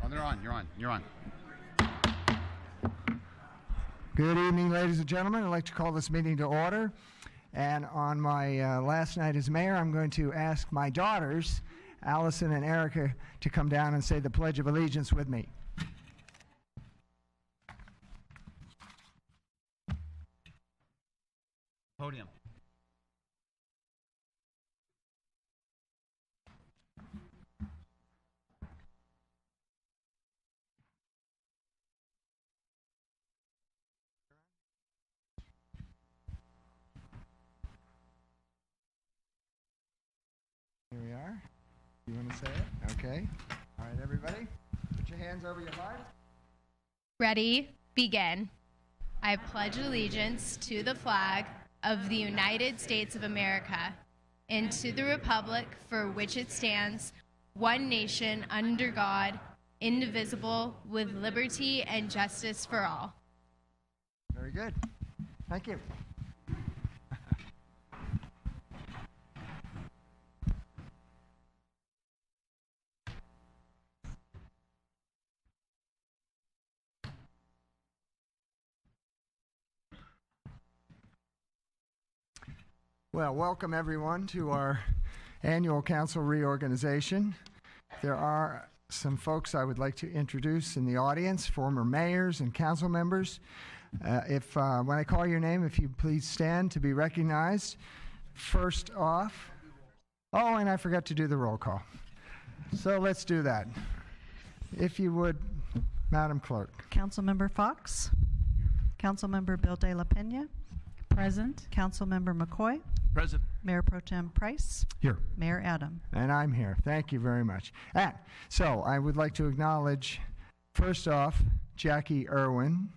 they're on. You're on. Good evening, ladies and gentlemen. I'd like to call this meeting to order. And on my last night as mayor, I'm going to ask my daughters, Allison and Erica, to come down and say the Pledge of Allegiance with me. Podium. Here we are. You want to say it? Okay. All right, everybody. Put your hands over your heart. Ready, begin. I pledge allegiance to the flag of the United States of America and to the republic for which it stands, one nation under God, indivisible, with liberty and justice for all. Very good. Thank you. Well, welcome everyone to our annual council reorganization. There are some folks I would like to introduce in the audience, former mayors and council members. When I call your name, if you please stand to be recognized. First off, oh, and I forgot to do the roll call. So let's do that. If you would, Madam Clerk. Councilmember Fox. Councilmember Bill De La Pena. Present. Councilmember McCoy. Present. Mayor Pro Tem Price. Here. Mayor Adam. And I'm here. Thank you very much. And so I would like to acknowledge, first off, Jackie Irwin,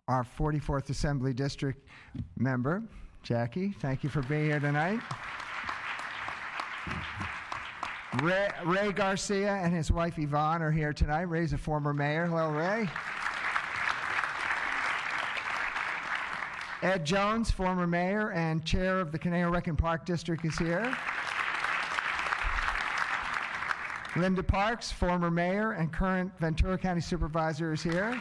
our 44th Assembly District member. Jackie, thank you for being here tonight. Ray Garcia and his wife Yvonne are here tonight. Ray's a former mayor. Hello, Ray. Ed Jones, former mayor and chair of the Conejo-Reckon Park District, is here. Linda Parks, former mayor and current Ventura County supervisor, is here.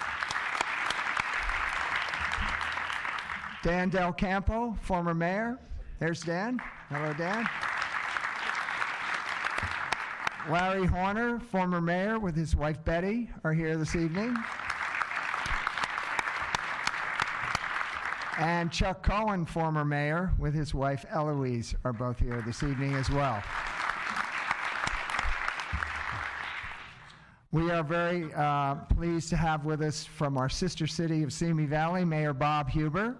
Dan Del Campo, former mayor. There's Dan. Hello, Dan. Larry Horner, former mayor, with his wife Betty, are here this evening. And Chuck Cohen, former mayor, with his wife Eloise, are both here this evening as well. We are very pleased to have with us from our sister city of Simi Valley, Mayor Bob Huber.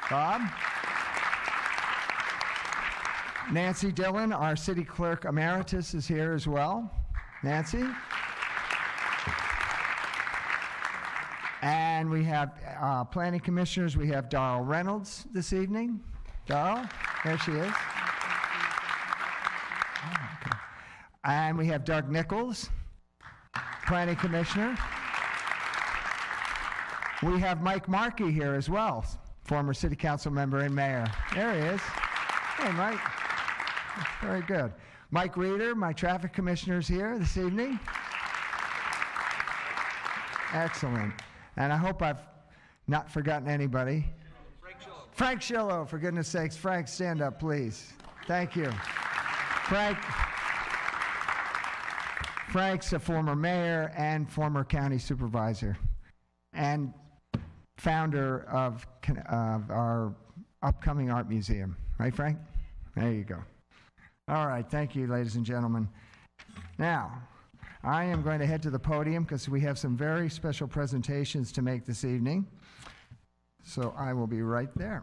Bob. Nancy Dillon, our city clerk emeritus, is here as well. Nancy. And we have planning commissioners. We have Darrell Reynolds this evening. Darrell, there she is. Oh, okay. And we have Doug Nichols, planning commissioner. We have Mike Markey here as well, former city council member and mayor. There he is. Hey, Mike. Very good. Mike Reeder, my traffic commissioner, is here this evening. Excellent. And I hope I've not forgotten anybody. Frank Schillo, for goodness sakes. Frank, stand up, please. Thank you. Frank's a former mayor and former county supervisor and founder of our upcoming art museum. Right, Frank? There you go. All right, thank you, ladies and gentlemen. Now, I am going to head to the podium because we have some very special presentations to make this evening. So I will be right there.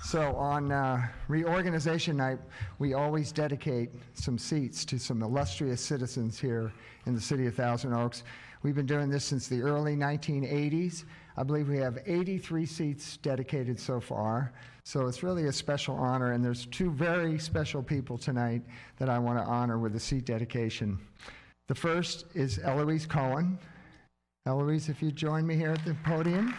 So on reorganization night, we always dedicate some seats to some illustrious citizens here in the city of Thousand Oaks. We've been doing this since the early 1980s. I believe we have 83 seats dedicated so far. So it's really a special honor, and there's two very special people tonight that I want to honor with a seat dedication. The first is Eloise Cohen. Eloise, if you join me here at the podium.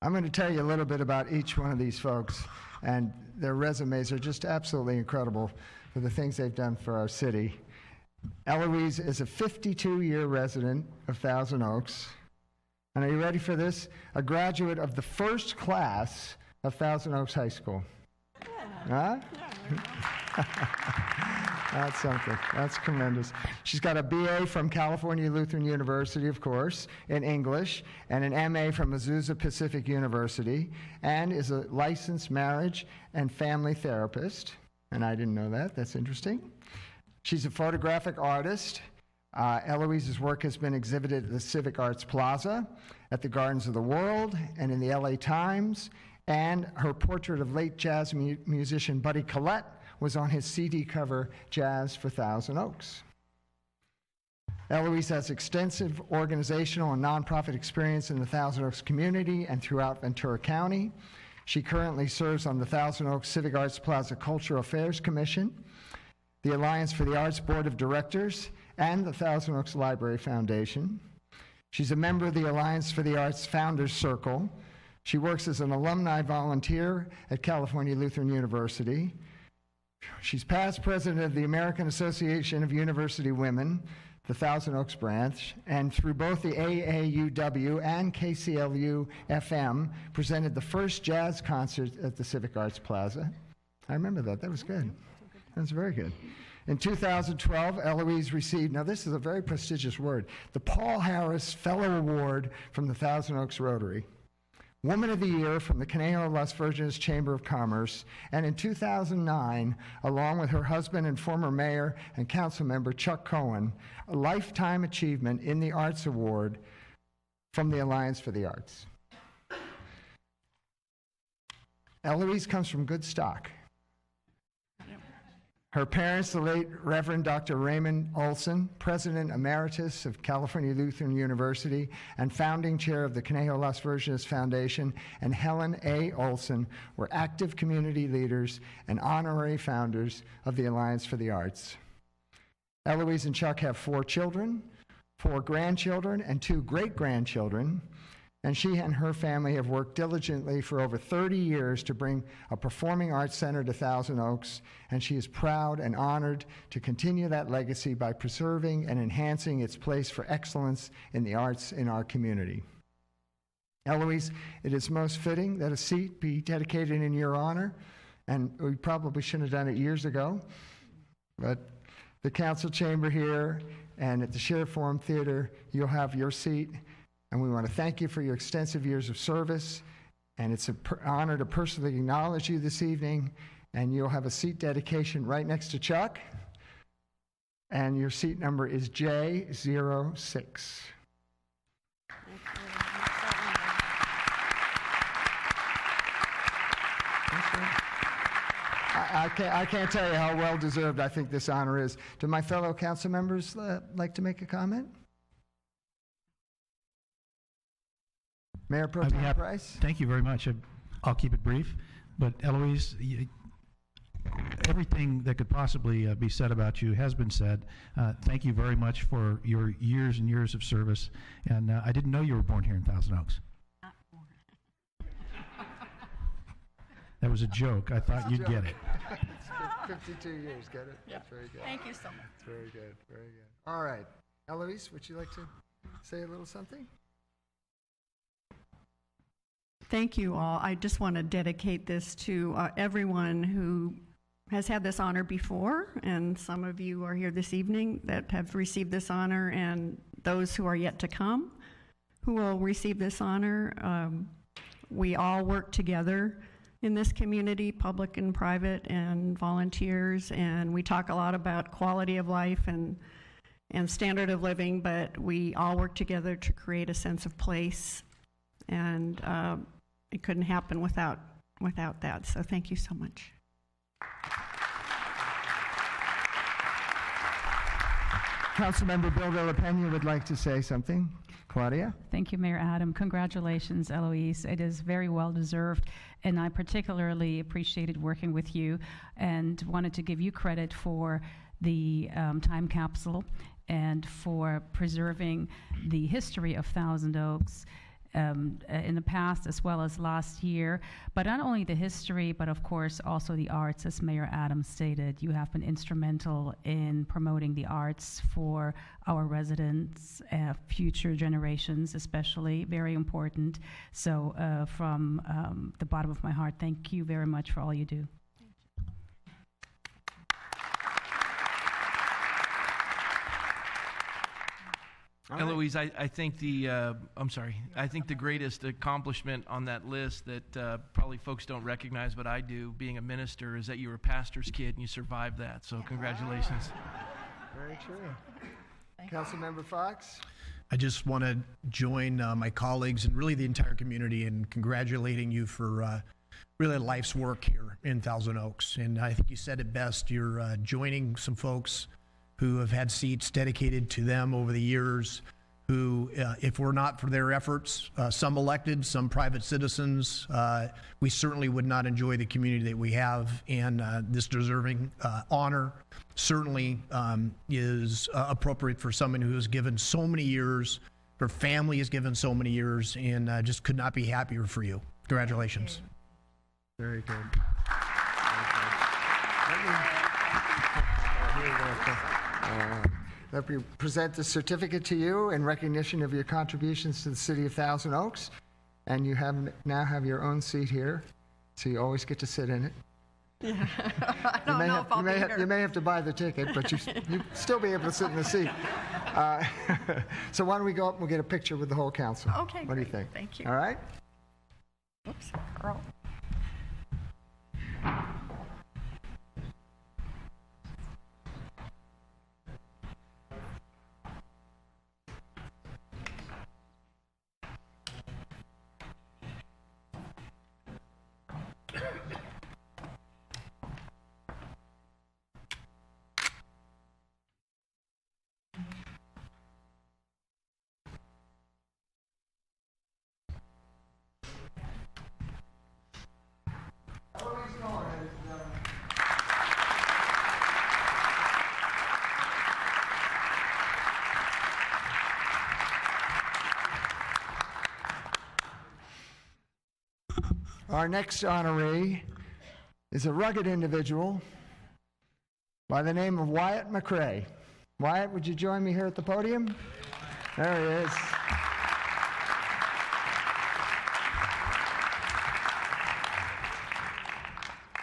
I'm going to tell you a little bit about each one of these folks, and their resumes are just absolutely incredible for the things they've done for our city. Eloise is a 52-year resident of Thousand Oaks. And are you ready for this? A graduate of the first class of Thousand Oaks High School. Yeah. Huh? That's something. That's tremendous. She's got a BA from California Lutheran University, of course, in English, and an MA from Azusa Pacific University, and is a licensed marriage and family therapist. And I didn't know that. That's interesting. She's a photographic artist. Eloise's work has been exhibited at the Civic Arts Plaza, at the Gardens of the World, and in the LA Times. And her portrait of late jazz musician Buddy Collette was on his CD cover, Jazz for Thousand Oaks. Eloise has extensive organizational and nonprofit experience in the Thousand Oaks community and throughout Ventura County. She currently serves on the Thousand Oaks Civic Arts Plaza Cultural Affairs Commission, the Alliance for the Arts Board of Directors, and the Thousand Oaks Library Foundation. She's a member of the Alliance for the Arts Founders Circle. She works as an alumni volunteer at California Lutheran University. She's past president of the American Association of University Women, the Thousand Oaks branch, and through both the AAUW and KCLU-FM, presented the first jazz concert at the Civic Arts Plaza. I remember that. That was good. That was very good. In 2012, Eloise received, now this is a very prestigious word, the Paul Harris Fellow Award from the Thousand Oaks Rotary, Woman of the Year from the Conejo Las Virgenes Chamber of Commerce, and in 2009, along with her husband and former mayor and council member Chuck Cohen, a Lifetime Achievement in the Arts Award from the Alliance for the Arts. Eloise comes from good stock. Her parents, the late Reverend Dr. Raymond Olson, President Emeritus of California Lutheran University and founding chair of the Conejo Las Virgenes Foundation, and Helen A. Olson were active community leaders and honorary founders of the Alliance for the Arts. Eloise and Chuck have 4 children, 4 grandchildren, and 2 great-grandchildren, and she and her family have worked diligently for over 30 years to bring a performing arts center to Thousand Oaks, and she is proud and honored to continue that legacy by preserving and enhancing its place for excellence in the arts in our community. Eloise, it is most fitting that a seat be dedicated in your honor, and we probably shouldn't have done it years ago, but the council chamber here and at the Sheriff Forum Theater, you'll have your seat. And we want to thank you for your extensive years of service, and it's an honor to personally acknowledge you this evening, and you'll have a seat dedication right next to Chuck, and your seat number is J06. I can't tell you how well-deserved I think this honor is. Do my fellow council members like to make a comment? Mayor Pro Tem Price. Thank you very much. I'll keep it brief. But Eloise, everything that could possibly be said about you has been said. Thank you very much for your years and years of service. And I didn't know you were born here in Thousand Oaks. That was a joke. I thought you'd get it. 52 years, get it? Yeah. That's very good. Thank you so much. That's very good, very good. All right. Eloise, would you like to say a little something? Thank you all. I just want to dedicate this to everyone who has had this honor before, and some of you are here this evening that have received this honor, and those who are yet to come who will receive this honor. We all work together in this community, public and private, and volunteers, and we talk a lot about quality of life and standard of living, but we all work together to create a sense of place, and it couldn't happen without that. So thank you so much. Councilmember Bill De La Pena would like to say something. Claudia? Thank you, Mayor Adam. Congratulations, Eloise. It is very well deserved, and I particularly appreciated working with you and wanted to give you credit for the time capsule and for preserving the history of Thousand Oaks in the past as well as last year. But not only the history, but of course also the arts, as Mayor Adams stated. You have been instrumental in promoting the arts for our residents, future generations especially, very important. So from the bottom of my heart, thank you very much for all you do. Eloise, I think I think the greatest accomplishment on that list that probably folks don't recognize, but I do, being a minister, is that you were a pastor's kid and you survived that. So congratulations. Very true. Councilmember Fox? I just want to join my colleagues and really the entire community in congratulating you for really life's work here in Thousand Oaks. And I think you said it best. You're joining some folks who have had seats dedicated to them over the years, who, if we're not for their efforts, some elected, some private citizens, we certainly would not enjoy the community that we have. And this deserving honor certainly is appropriate for someone who has given so many years, her family has given so many years, and just could not be happier for you. Congratulations. Very good. Let me present the certificate to you in recognition of your contributions to the city of Thousand Oaks. And you now have your own seat here, so you always get to sit in it. Yeah. I don't know if I'll be here. You may have to buy the ticket, but you still be able to sit in the seat. So why don't we go up and we'll get a picture with the whole council. Okay, what do you think? Thank you. All right? Oops, Carl. Our next honoree is a rugged individual by the name of Wyatt McCray. Wyatt, would you join me here at the podium? There he is.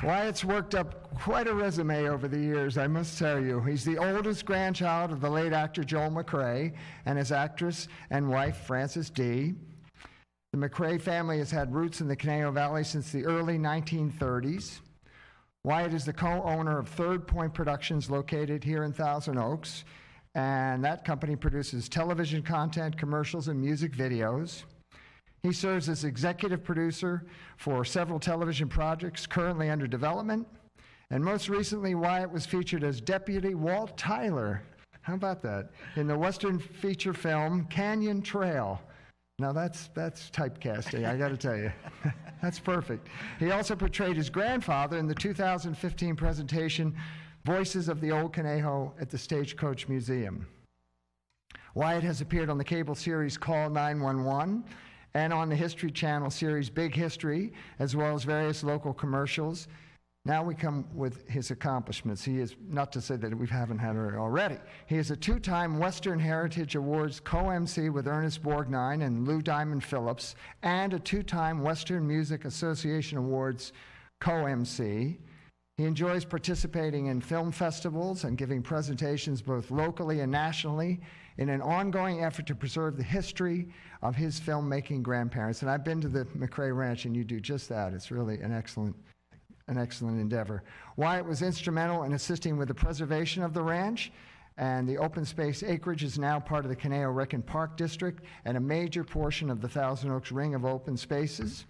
Wyatt's worked up quite a resume over the years, I must tell you. He's the oldest grandchild of the late actor Joel McCray and his actress and wife, Frances Dee. The McCray family has had roots in the Conejo Valley since the early 1930s. Wyatt is the co-owner of Third Point Productions located here in Thousand Oaks, and that company produces television content, commercials, and music videos. He serves as executive producer for several television projects currently under development, and most recently Wyatt was featured as Deputy Walt Tyler, how about that, in the Western feature film Canyon Trail. Now that's typecasting, I got to tell you. That's perfect. He also portrayed his grandfather in the 2015 presentation, Voices of the Old Conejo at the Stagecoach Museum. Wyatt has appeared on the cable series Call 911 and on the History Channel series Big History, as well as various local commercials. Now we come with his accomplishments. He is, not to say that we haven't had it already, he is a two-time Western Heritage Awards co-MC with Ernest Borgnine and Lou Diamond Phillips, and a two-time Western Music Association Awards co-MC. He enjoys participating in film festivals and giving presentations both locally and nationally in an ongoing effort to preserve the history of his filmmaking grandparents. And I've been to the McCray Ranch, and you do just that. It's really an excellent endeavor. Wyatt was instrumental in assisting with the preservation of the ranch, and the open space acreage is now part of the Conejo-Rican Park District and a major portion of the Thousand Oaks Ring of Open Spaces.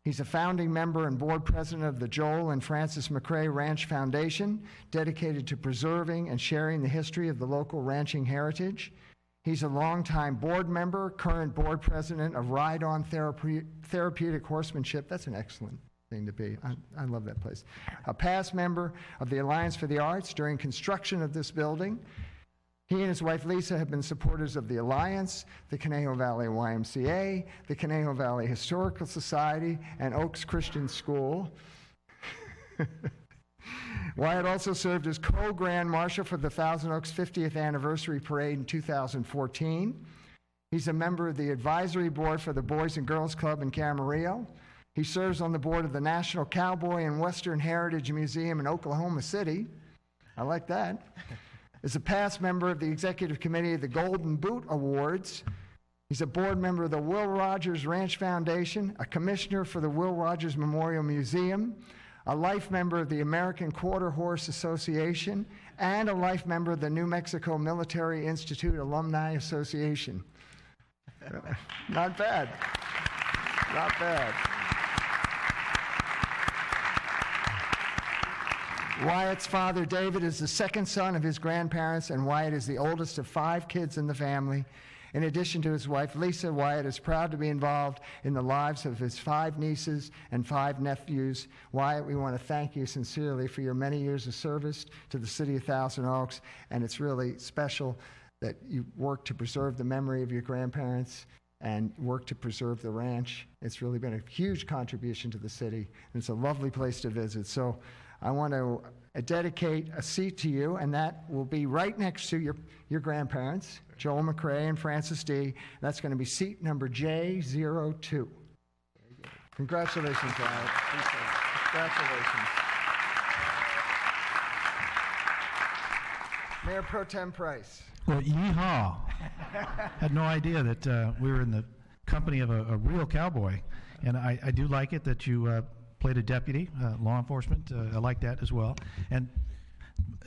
He's a founding member and board president of the Joel and Frances McCray Ranch Foundation, dedicated to preserving and sharing the history of the local ranching heritage. He's a longtime board member, current board president of Ride On Therapeutic Horsemanship. That's an excellent thing to be. I love that place. A past member of the Alliance for the Arts during construction of this building. He and his wife Lisa have been supporters of the Alliance, the Conejo Valley YMCA, the Conejo Valley Historical Society, and Oaks Christian School. Wyatt also served as co-Grand Marshal for the Thousand Oaks 50th Anniversary Parade in 2014. He's a member of the Advisory Board for the Boys and Girls Club in Camarillo. He serves on the board of the National Cowboy and Western Heritage Museum in Oklahoma City. I like that. Is a past member of the Executive Committee of the Golden Boot Awards. He's a board member of the Will Rogers Ranch Foundation, a commissioner for the Will Rogers Memorial Museum, a life member of the American Quarter Horse Association, and a life member of the New Mexico Military Institute Alumni Association. Not bad. Not bad. Wyatt's father, David, is the second son of his grandparents, and Wyatt is the oldest of 5 kids in the family. In addition to his wife, Lisa, Wyatt is proud to be involved in the lives of his 5 nieces and 5 nephews. Wyatt, we want to thank you sincerely for your many years of service to the city of Thousand Oaks, and it's really special that you work to preserve the memory of your grandparents and work to preserve the ranch. It's really been a huge contribution to the city, and it's a lovely place to visit. So I want to dedicate a seat to you, and that will be right next to your grandparents, Joel McRae and Francis D. That's going to be seat number J02. Congratulations, Wyatt. Congratulations. Mayor Pro Tem Price. Well, yeehaw. Had no idea that we were in the company of a real cowboy. And I do like it that you played a deputy, law enforcement. I like that as well. And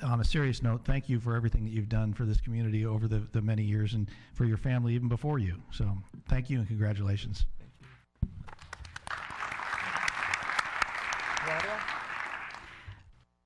on a serious note, thank you for everything that you've done for this community over the many years and for your family even before you. So thank you and congratulations.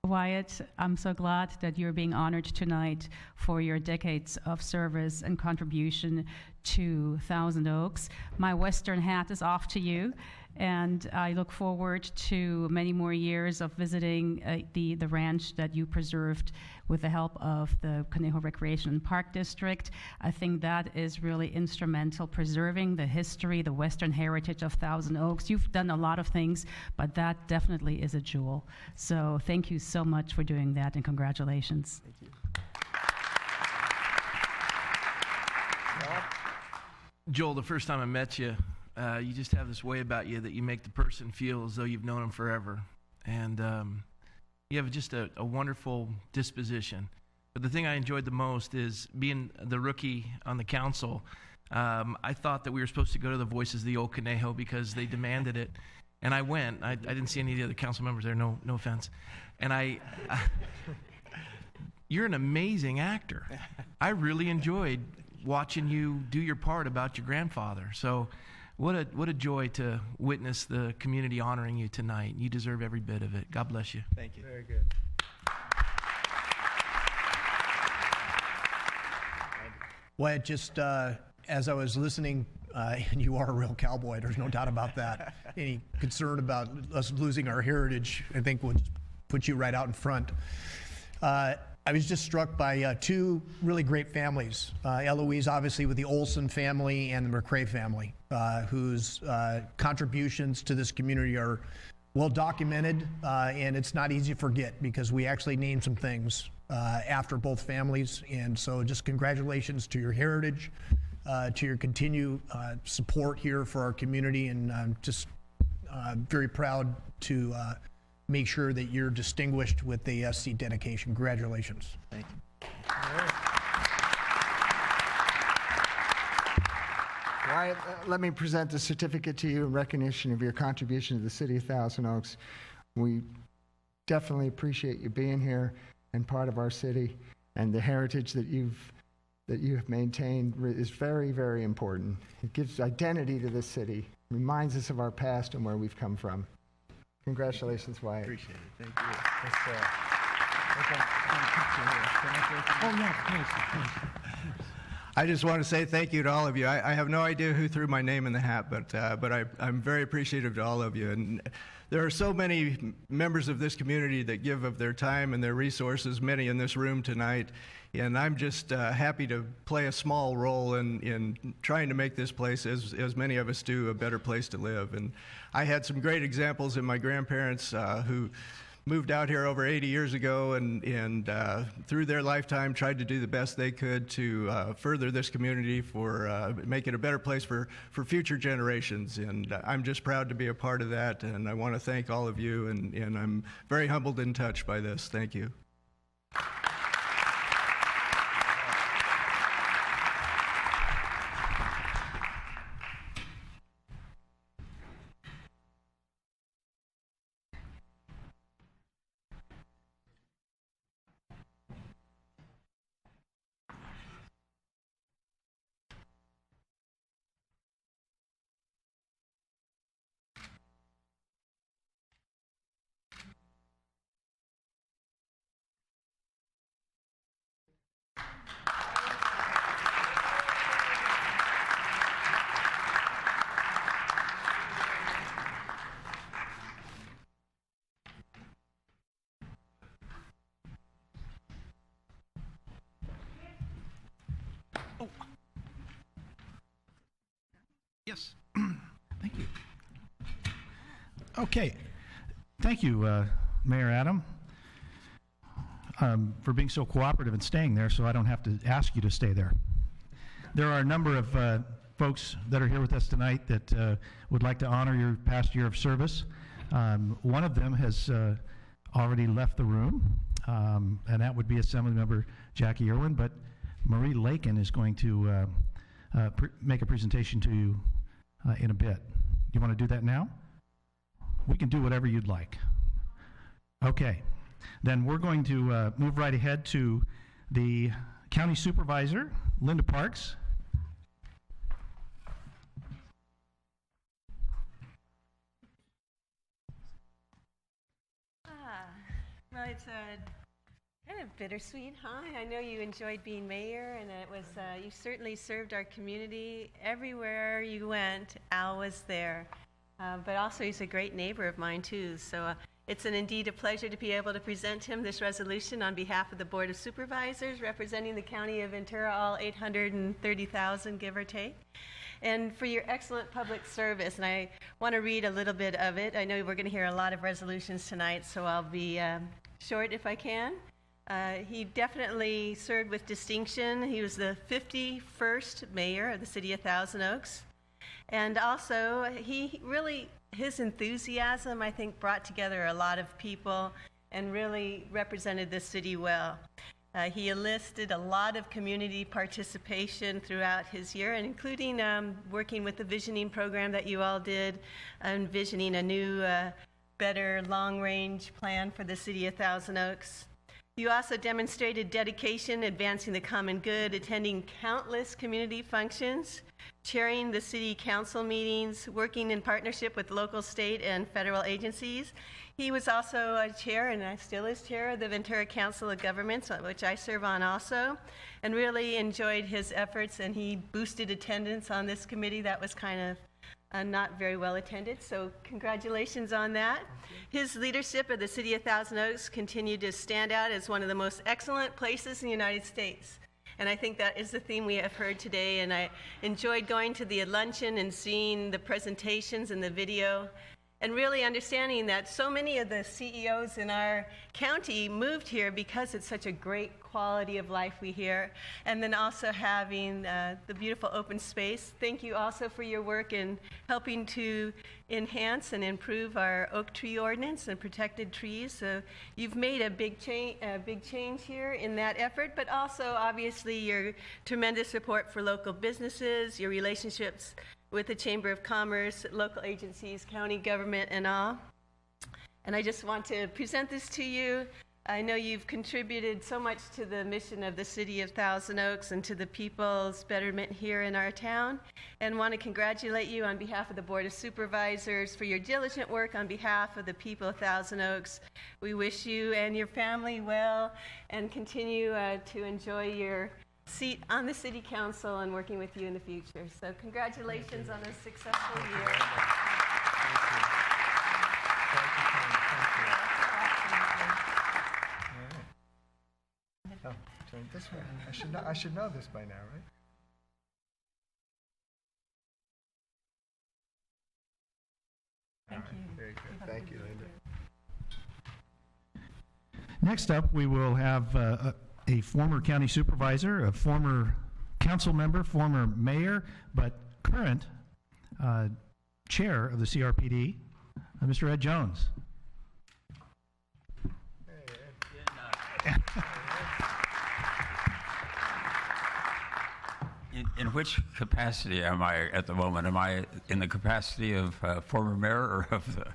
Wyatt, I'm so glad that you're being honored tonight for your decades of service and contribution to Thousand Oaks. My Western hat is off to you, and I look forward to many more years of visiting the ranch that you preserved with the help of the Conejo Recreation and Park District. I think that is really instrumental, preserving the history, the Western heritage of Thousand Oaks. You've done a lot of things, but that definitely is a jewel. So thank you so much for doing that, and congratulations. Thank you. Joel, the first time I met you, you just have this way about you that you make the person feel as though you've known them forever. And you have just a wonderful disposition. But the thing I enjoyed the most is being the rookie on the council. I thought that we were supposed to go to the Voices of the Old Conejo because they demanded it. And I went. I didn't see any of the other council members there, no offense. And you're an amazing actor. I really enjoyed watching you do your part about your grandfather. So what a joy to witness the community honoring you tonight. You deserve every bit of it. God bless you. Thank you. Very good. Well, just as I was listening, and you are a real cowboy, there's no doubt about that. Any concern about us losing our heritage, I think, will just put you right out in front. I was just struck by 2 really great families. Eloise, obviously, with the Olson family and the McRae family, whose contributions to this community are well documented, and it's not easy to forget because we actually named some things after both families. And so just congratulations to your heritage, to your continued support here for our community, and I'm just very proud to make sure that you're distinguished with the seat dedication. Congratulations. Thank you. Wyatt, let me present the certificate to you in recognition of your contribution to the city of Thousand Oaks. We definitely appreciate you being here and part of our city, and the heritage that you have maintained is very, very important. It gives identity to this city, reminds us of our past and where we've come from. Congratulations, Wyatt. Appreciate it. Thank you. I just want to say thank you to all of you. I have no idea who threw my name in the hat, but I'm very appreciative to all of you. And there are so many members of this community that give of their time and their resources, many in this room tonight. And I'm just happy to play a small role in trying to make this place, as many of us do, a better place to live. And I had some great examples in my grandparents who moved out here over 80 years ago and through their lifetime tried to do the best they could to further this community for make it a better place for future generations. And I'm just proud to be a part of that, and I want to thank all of you, and I'm very humbled and touched by this. Thank you. Yes. Thank you. Okay. Thank you, Mayor Adam, for being so cooperative and staying there so I don't have to ask you to stay there. There are a number of folks that are here with us tonight that would like to honor your past year of service. One of them has already left the room, and that would be Assemblymember Jackie Irwin, but Marie Lakin is going to make a presentation to you in a bit. You want to do that now? We can do whatever you'd like. Okay. Then we're going to move right ahead to the County Supervisor, Linda Parks. Well, it's kind of bittersweet, huh? I know you enjoyed being mayor, and it was you certainly served our community. Everywhere you went, Al was there. But also he's a great neighbor of mine, too. So it's indeed a pleasure to be able to present him this resolution on behalf of the Board of Supervisors, representing the County of Ventura, all 830,000, give or take, and for your excellent public service. And I want to read a little bit of it. I know we're going to hear a lot of resolutions tonight, so I'll be short if I can. He definitely served with distinction. He was the 51st mayor of the city of Thousand Oaks. And also, his enthusiasm, I think, brought together a lot of people and really represented the city well. He enlisted a lot of community participation throughout his year, and including working with the visioning program that you all did, envisioning a new, better long-range plan for the city of Thousand Oaks. You also demonstrated dedication, advancing the common good, attending countless community functions, chairing the city council meetings, working in partnership with local, state, and federal agencies. He was also a chair, and I still is chair, of the Ventura Council of Governments, which I serve on also, and really enjoyed his efforts, and he boosted attendance on this committee that was kind of not very well attended, so congratulations on that. His leadership of the city of Thousand Oaks continued to stand out as one of the most excellent places in the United States. And I think that is the theme we have heard today, and I enjoyed going to the luncheon and seeing the presentations and the video, and really understanding that so many of the CEOs in our county moved here because it's such a great quality of life we hear, and then also having the beautiful open space. Thank you also for your work in helping to enhance and improve our oak tree ordinance and protected trees. So you've made a big change here in that effort, but also obviously your tremendous support for local businesses, your relationships with the Chamber of Commerce, local agencies, county government, and all. And I just want to present this to you. I know you've contributed so much to the mission of the city of Thousand Oaks and to the people's betterment here in our town, and want to congratulate you on behalf of the Board of Supervisors for your diligent work on behalf of the people of Thousand Oaks. We wish you and your family well and continue to enjoy your seat on the city council and working with you in the future. So congratulations on a successful year. Turn this way. I should know this by now, right? Thank you. Very good. Thank you, Linda. Next up, we will have a former county supervisor, a former council member, former mayor, but current chair of the CRPD, Mr. Ed Jones. In which capacity am I at the moment? Am I in the capacity of former mayor or of the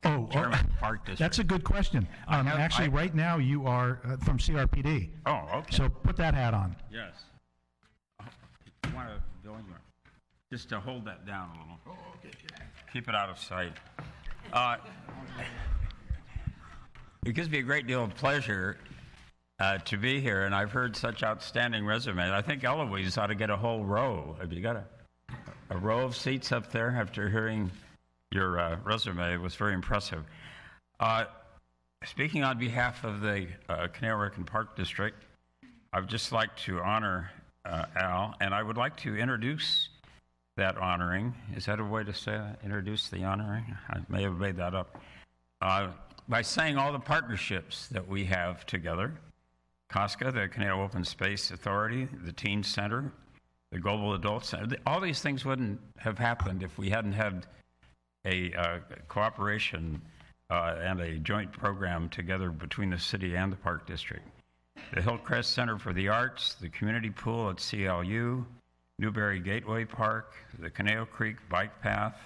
chairman of the Park District? That's a good question. Actually, right now you are from CRPD. Oh, okay. So put that hat on. Yes. You want to, Bill, just to hold that down a little. Oh, okay. Keep it out of sight. It gives me a great deal of pleasure to be here, and I've heard such outstanding resumes. I think Eloise ought to get a whole row. Have you got a row of seats up there after hearing your resume? It was very impressive. Speaking on behalf of the Conejo-Rican Park District, I would just like to honor Al, and I would like to introduce that honoring. Is that a way to say that? Introduce the honoring? I may have made that up. By saying all the partnerships that we have together. COSCA, the Conejo Open Space Authority, the Teen Center, the Global Adult Center. All these things wouldn't have happened if we hadn't had a cooperation and a joint program together between the city and the Park District. The Hillcrest Center for the Arts, the community pool at CLU, Newberry Gateway Park, the Conejo Creek Bike Path,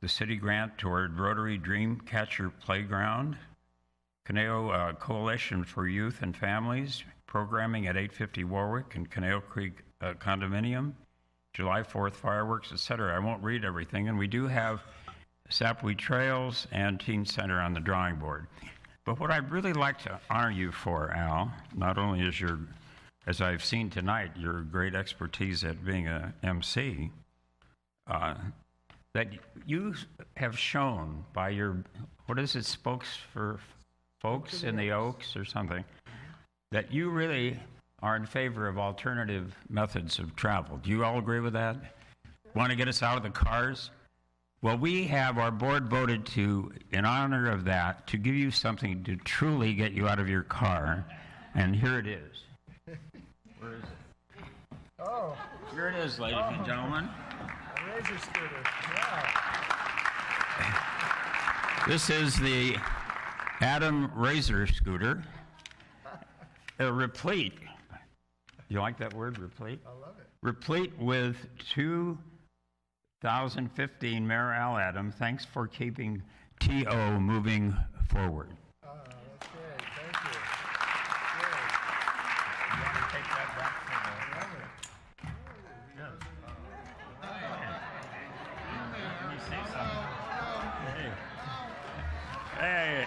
the city grant toward Rotary Dreamcatcher Playground, Conejo Coalition for Youth and Families, programming at 850 Warwick and Conejo Creek Condominium, July 4th fireworks, etc. I won't read everything, and we do have Sapwe Trails and Teen Center on the drawing board. But what I'd really like to honor you for, Al, not only is your, as I've seen tonight, your great expertise at being a MC, that you have shown by your, what is it, spokes for folks in the Oaks or something, that you really are in favor of alternative methods of travel. Do you all agree with that? Want to get us out of the cars? Well, we have, our board voted to, in honor of that, to give you something to truly get you out of your car. And here it is. Where is it? Oh. Here it is, ladies and gentlemen. A Razor scooter. Wow. This is the Adam Razor scooter. Replete. You like that word, replete? I love it. Replete with 2015 Mayor Al Adam. Thanks for keeping TO moving forward. Oh, that's great. Thank you. Good. You want to take that back for I love it. Yes. Let me say something. Hey. Hey.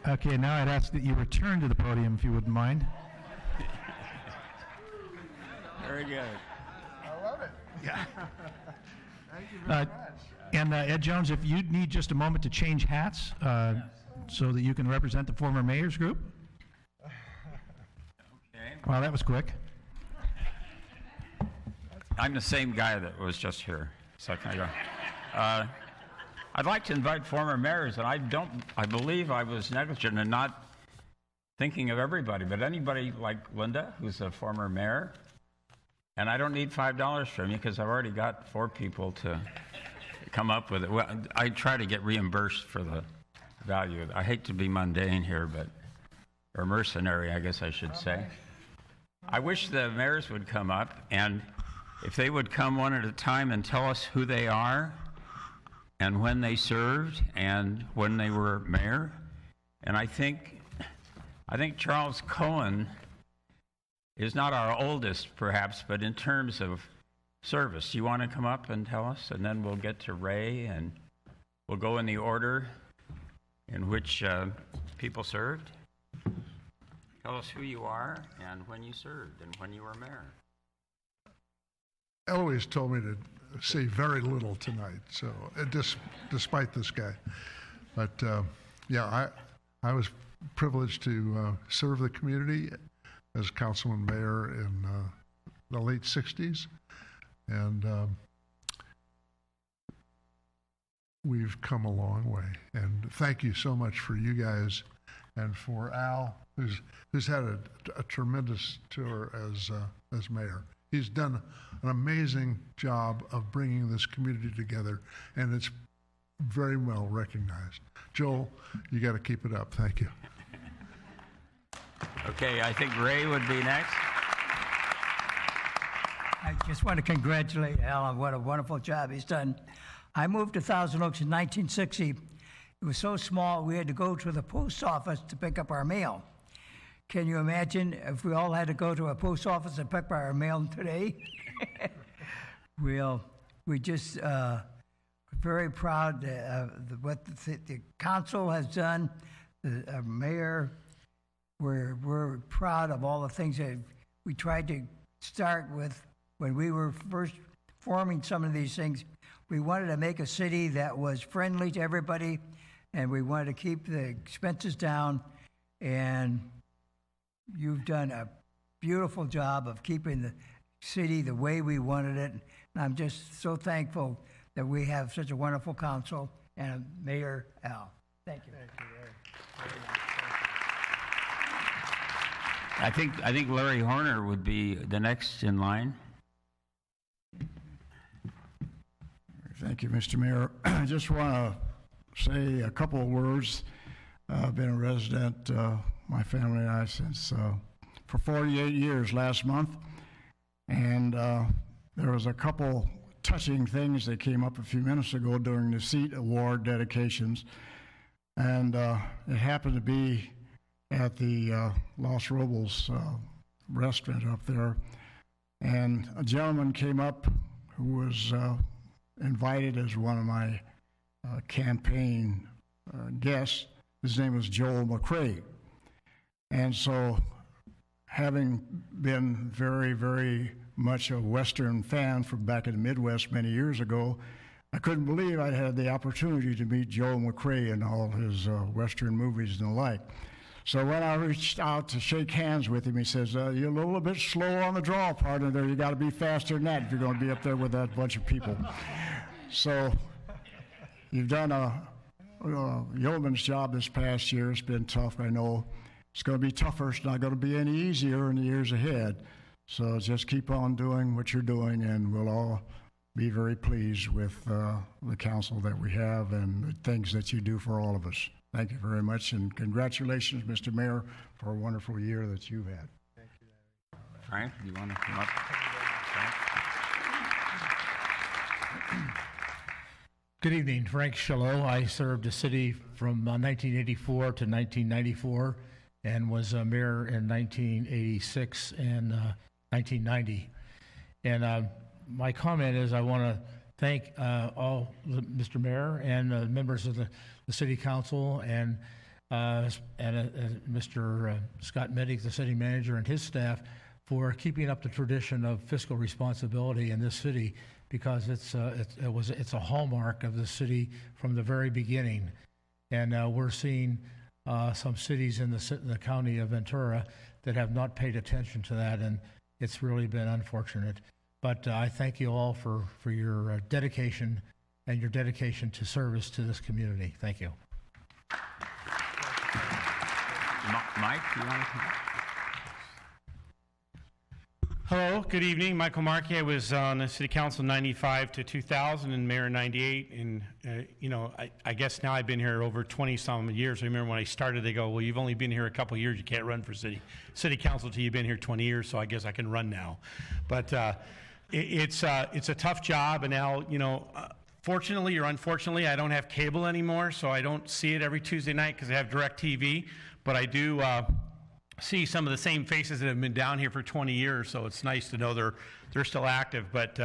Okay, now I'd ask that you return to the podium if you wouldn't mind. Very good. I love it. Yeah. Thank you very much. And Ed Jones, if you'd need just a moment to change hats so that you can represent the former mayor's group. Okay. Wow, that was quick. I'm the same guy that was just here a second ago. I'd like to invite former mayors, and I believe I was negligent in not thinking of everybody, but anybody like Linda, who's a former mayor, and I don't need $5 from you because I've already got 4 people to come up with it. Well, I try to get reimbursed for the value. I hate to be mundane here, but, or mercenary, I guess I should say. I wish the mayors would come up, and if they would come one at a time and tell us who they are, and when they served, and when they were mayor. And I think Charles Cohen is not our oldest, perhaps, but in terms of service. You want to come up and tell us? And then we'll get to Ray and We'll go in the order in which people served. Tell us who you are and when you served and when you were mayor. Eloise told me to say very little tonight, so despite this guy. But yeah, I was privileged to serve the community as councilman mayor in the late 60s. And we've come a long way. And thank you so much for you guys and for Al, who's had a tremendous tour as mayor. He's done an amazing job of bringing this community together, and it's very well recognized. Joel, you got to keep it up. Thank you. Okay, I think Ray would be next. I just want to congratulate Al on what a wonderful job he's done. I moved to Thousand Oaks in 1960. It was so small we had to go to the post office to pick up our mail. Can you imagine if we all had to go to a post office and pick up our mail today? We just very proud of what the council has done, the mayor. We're proud of all the things that we tried to start with when we were first forming some of these things. We wanted to make a city that was friendly to everybody, and we wanted to keep the expenses down, and you've done a beautiful job of keeping the city the way we wanted it. And I'm just so thankful that we have such a wonderful council and Mayor Al. Thank you. Thank you, I think Larry Horner would be the next in line. Thank you, Mr. Mayor. I just want to say a couple of words. I've been a resident, my family and I, since for 48 years last month. And there was a couple touching things that came up a few minutes ago during the seat award dedications. And it happened to be at the Los Robles restaurant up there. And a gentleman came up who was invited as one of my campaign guests. His name was Joel McCrae. And so, having been very, very much a Western fan from back in the Midwest many years ago, I couldn't believe I'd had the opportunity to meet Joel McCrae in all his Western movies and the like. So when I reached out to shake hands with him, he says, you're a little bit slow on the draw, partner, there. You got to be faster than that if you're going to be up there with that bunch of people. So you've done a yeoman's job this past year. It's been tough, I know. It's going to be tougher. It's not going to be any easier in the years ahead. So just keep on doing what you're doing, and we'll all be very pleased with the council that we have and the things that you do for all of us. Thank you very much, and congratulations, Mr. Mayor, for a wonderful year that you've had. Thank you, Larry. Frank, do you want to come up? Good evening, Frank Shalot. I served the city from 1984 to 1994 and was mayor in 1986 and 1990. And my comment is I want to thank all Mr. Mayor and members of the City Council and Mr. Scott Meddick, the city manager, and his staff for keeping up the tradition of fiscal responsibility in this city, because it's a hallmark of the city from the very beginning. And we're seeing some cities in the county of Ventura that have not paid attention to that, and it's really been unfortunate. But I thank you all for your dedication and your dedication to service to this community. Thank you. Mike, do you want to come up? Hello, good evening. Michael Markey. I was on the City Council 95 to 2000 and Mayor 98. And, I guess now I've been here over 20-some years. I remember when I started, they go, well, you've only been here a couple of years. You can't run for City Council until you've been here 20 years, so I guess I can run now. But it's a tough job. And now, fortunately or unfortunately, I don't have cable anymore, so I don't see it every Tuesday night because I have DirecTV. But I do see some of the same faces that have been down here for 20 years, so it's nice to know they're still active. But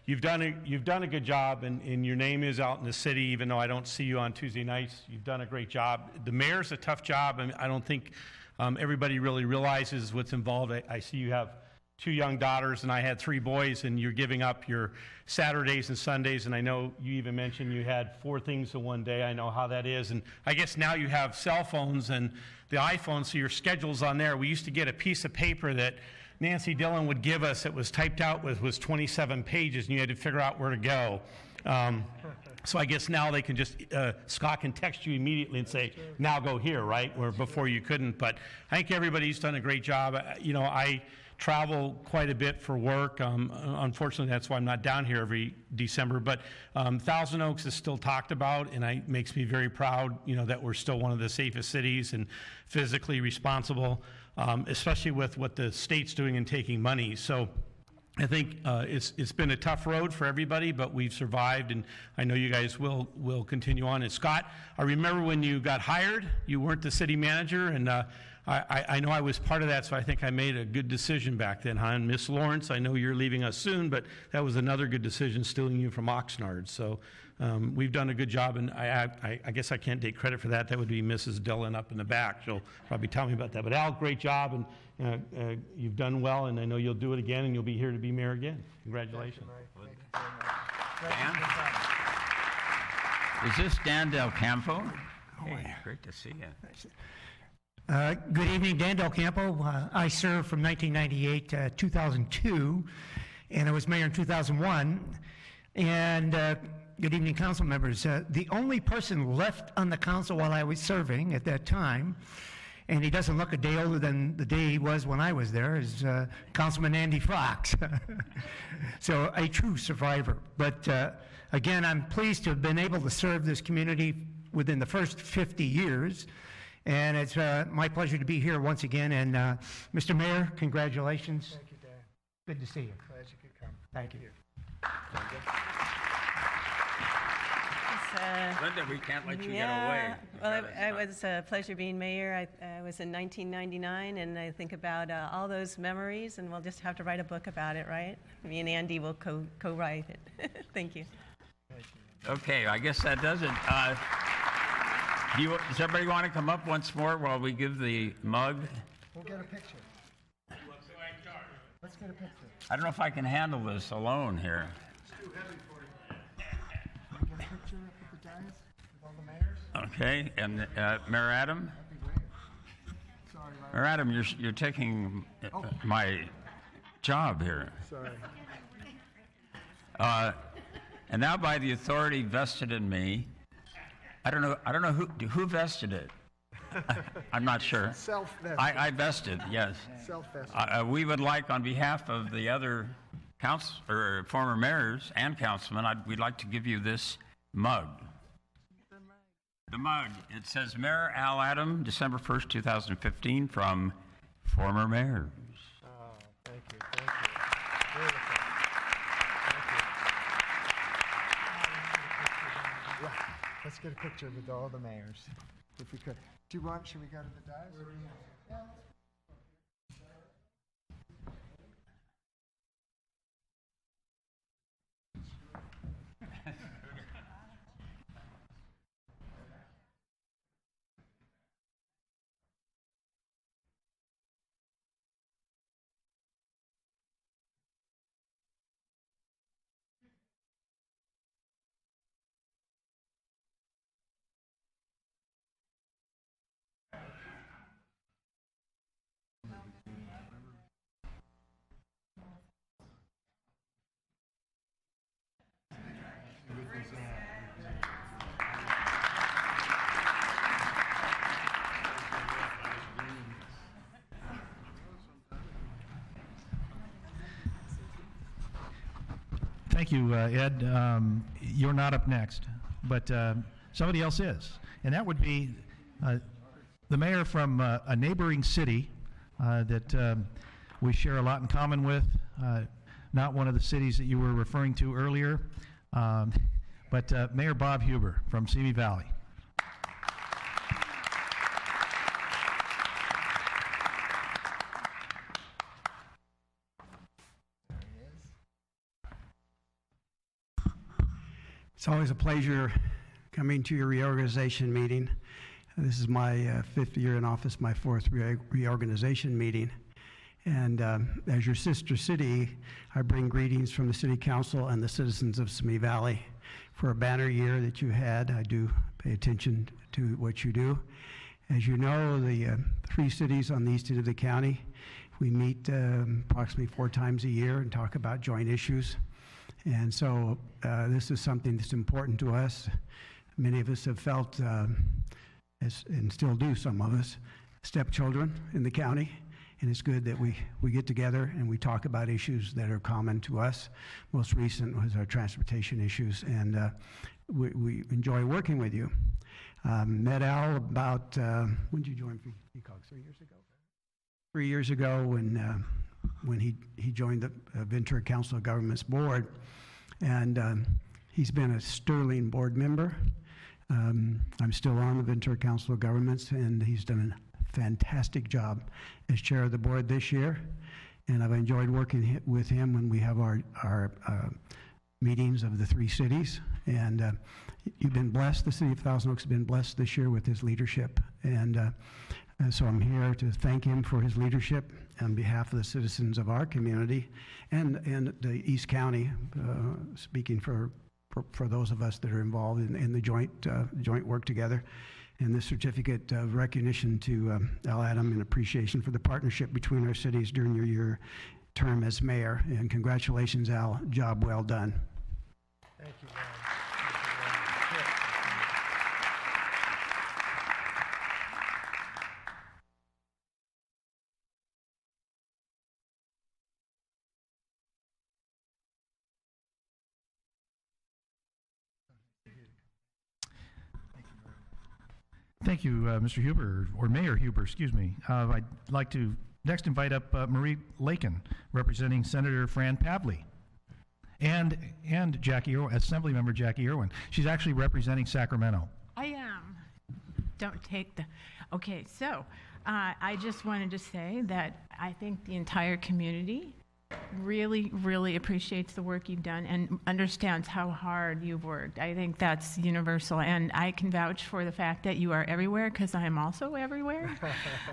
you've done a good job, and your name is out in the city, even though I don't see you on Tuesday nights. You've done a great job. The mayor's a tough job. I mean, I don't think everybody really realizes what's involved. I see you have 2 young daughters, and I had 3 boys, and you're giving up your Saturdays and Sundays, and I know you even mentioned you had 4 things in one day. I know how that is, and I guess now you have cell phones and the iPhone, so your schedule's on there. We used to get a piece of paper that Nancy Dillon would give us. It was typed out was 27 pages, and you had to figure out where to go. So I guess now they can just, Scott can text you immediately and say, now go here, right? Where before you couldn't. But I think everybody's done a great job. I travel quite a bit for work. Unfortunately, that's why I'm not down here every December. But Thousand Oaks is still talked about, and it makes me very proud, that we're still one of the safest cities and physically responsible, especially with what the state's doing in taking money. So I think it's been a tough road for everybody, but we've survived, and I know you guys will continue on. And Scott, I remember when you got hired, you weren't the city manager, and I know I was part of that, so I think I made a good decision back then, huh? And Miss Lawrence, I know you're leaving us soon, but that was another good decision, stealing you from Oxnard. So we've done a good job, and I guess I can't take credit for that. That would be Mrs. Dillon up in the back. She'll probably tell me about that. But Al, great job, and you've done well, and I know you'll do it again, and you'll be here to be mayor again. Congratulations. Dan? Is this Dan Del Campo? Hey, great to see you. Good evening, Dan Del Campo. I served from 1998 to 2002, and I was mayor in 2001. And good evening, council members. The only person left on the council while I was serving at that time, and he doesn't look a day older than the day he was when I was there, is Councilman Andy Fox. So a true survivor. But again, I'm pleased to have been able to serve this community within the first 50 years. And it's my pleasure to be here once again. And Mr. Mayor, congratulations. Thank you, Dan. Good to see you. Glad you could come. Thank you. Linda, we can't let you get away. Well, it was a pleasure being mayor. I was in 1999, and I think about all those memories, and we'll just have to write a book about it, right? Me and Andy will co-write it. Thank you. Okay, I guess that does it. Does everybody want to come up once more while we give the mug? We'll get a picture. Let's get a picture. I don't know if I can handle this alone here. It's too heavy for you. Can we get a picture up at the dais with all the mayors? Okay, and Mayor Adam? Sorry, Mayor Adam, you're taking my job here. Sorry. And now by the authority vested in me, I don't know who vested it. I'm not sure. Self-vested. I vested, yes. Self-vested. We would like, on behalf of the other former mayors and councilmen, we'd like to give you this mug. The mug. It says Mayor Al Adam, December 1st, 2015, from former mayors. Oh, thank you. Thank you. Beautiful. Yeah, let's get a picture with all the mayors, if we could. Should we go to the dais? Yeah. Thank you, Ed. You're not up next, but somebody else is, and that would be the mayor from a neighboring city that we share a lot in common with. Not one of the cities that you were referring to earlier, but Mayor Bob Huber from Simi Valley. It's always a pleasure coming to your reorganization meeting. This is my fifth year in office, my fourth reorganization meeting. And as your sister city, I bring greetings from the City Council and the citizens of Simi Valley. For a banner year that you had, I do pay attention to what you do. As you know, the three cities on the east end of the county, we meet approximately 4 times a year and talk about joint issues. And so this is something that's important to us. Many of us have felt, and still do, some of us, stepchildren in the county. And it's good that we get together and we talk about issues that are common to us. Most recent was our transportation issues, and we enjoy working with you. Met Al about, when did you join PCOG? 3 years ago? 3 years ago when he joined the Ventura Council of Governments Board, and he's been a sterling board member. I'm still on the Ventura Council of Governments, and he's done a fantastic job as chair of the board this year, and I've enjoyed working with him when we have our meetings of the 3 cities, and you've been blessed. The city of Thousand Oaks has been blessed this year with his leadership, and so I'm here to thank him for his leadership on behalf of the citizens of our community and the East County, speaking for those of us that are involved in the joint work together. And this certificate of recognition to Al Adam in appreciation for the partnership between our cities during your term as mayor. And congratulations, Al. Job well done. Thank you, Thank you, Mr. Huber, or Mayor Huber, excuse me. I'd like to next invite up Marie Lakin, representing Senator Fran Pavley, and Jackie Irwin, Assemblymember Jackie Irwin. She's actually representing Sacramento. I am. Don't take the... Okay, so I just wanted to say that I think the entire community really, really appreciates the work you've done and understands how hard you've worked. I think that's universal, and I can vouch for the fact that you are everywhere because I am also everywhere.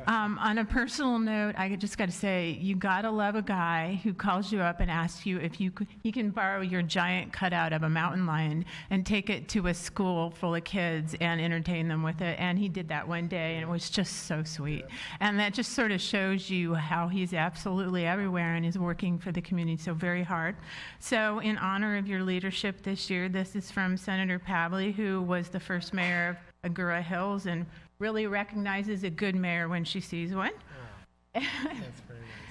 On a personal note, I just got to say, you got to love a guy who calls you up and asks you if he can borrow your giant cutout of a mountain lion and take it to a school full of kids and entertain them with it. And he did that one day, and it was just so sweet. And that just sort of shows you how he's absolutely everywhere and is working for the community so very hard. So in honor of your leadership this year, this is from Senator Pavley, who was the first mayor of Agoura Hills and really recognizes a good mayor when she sees one. That's very nice.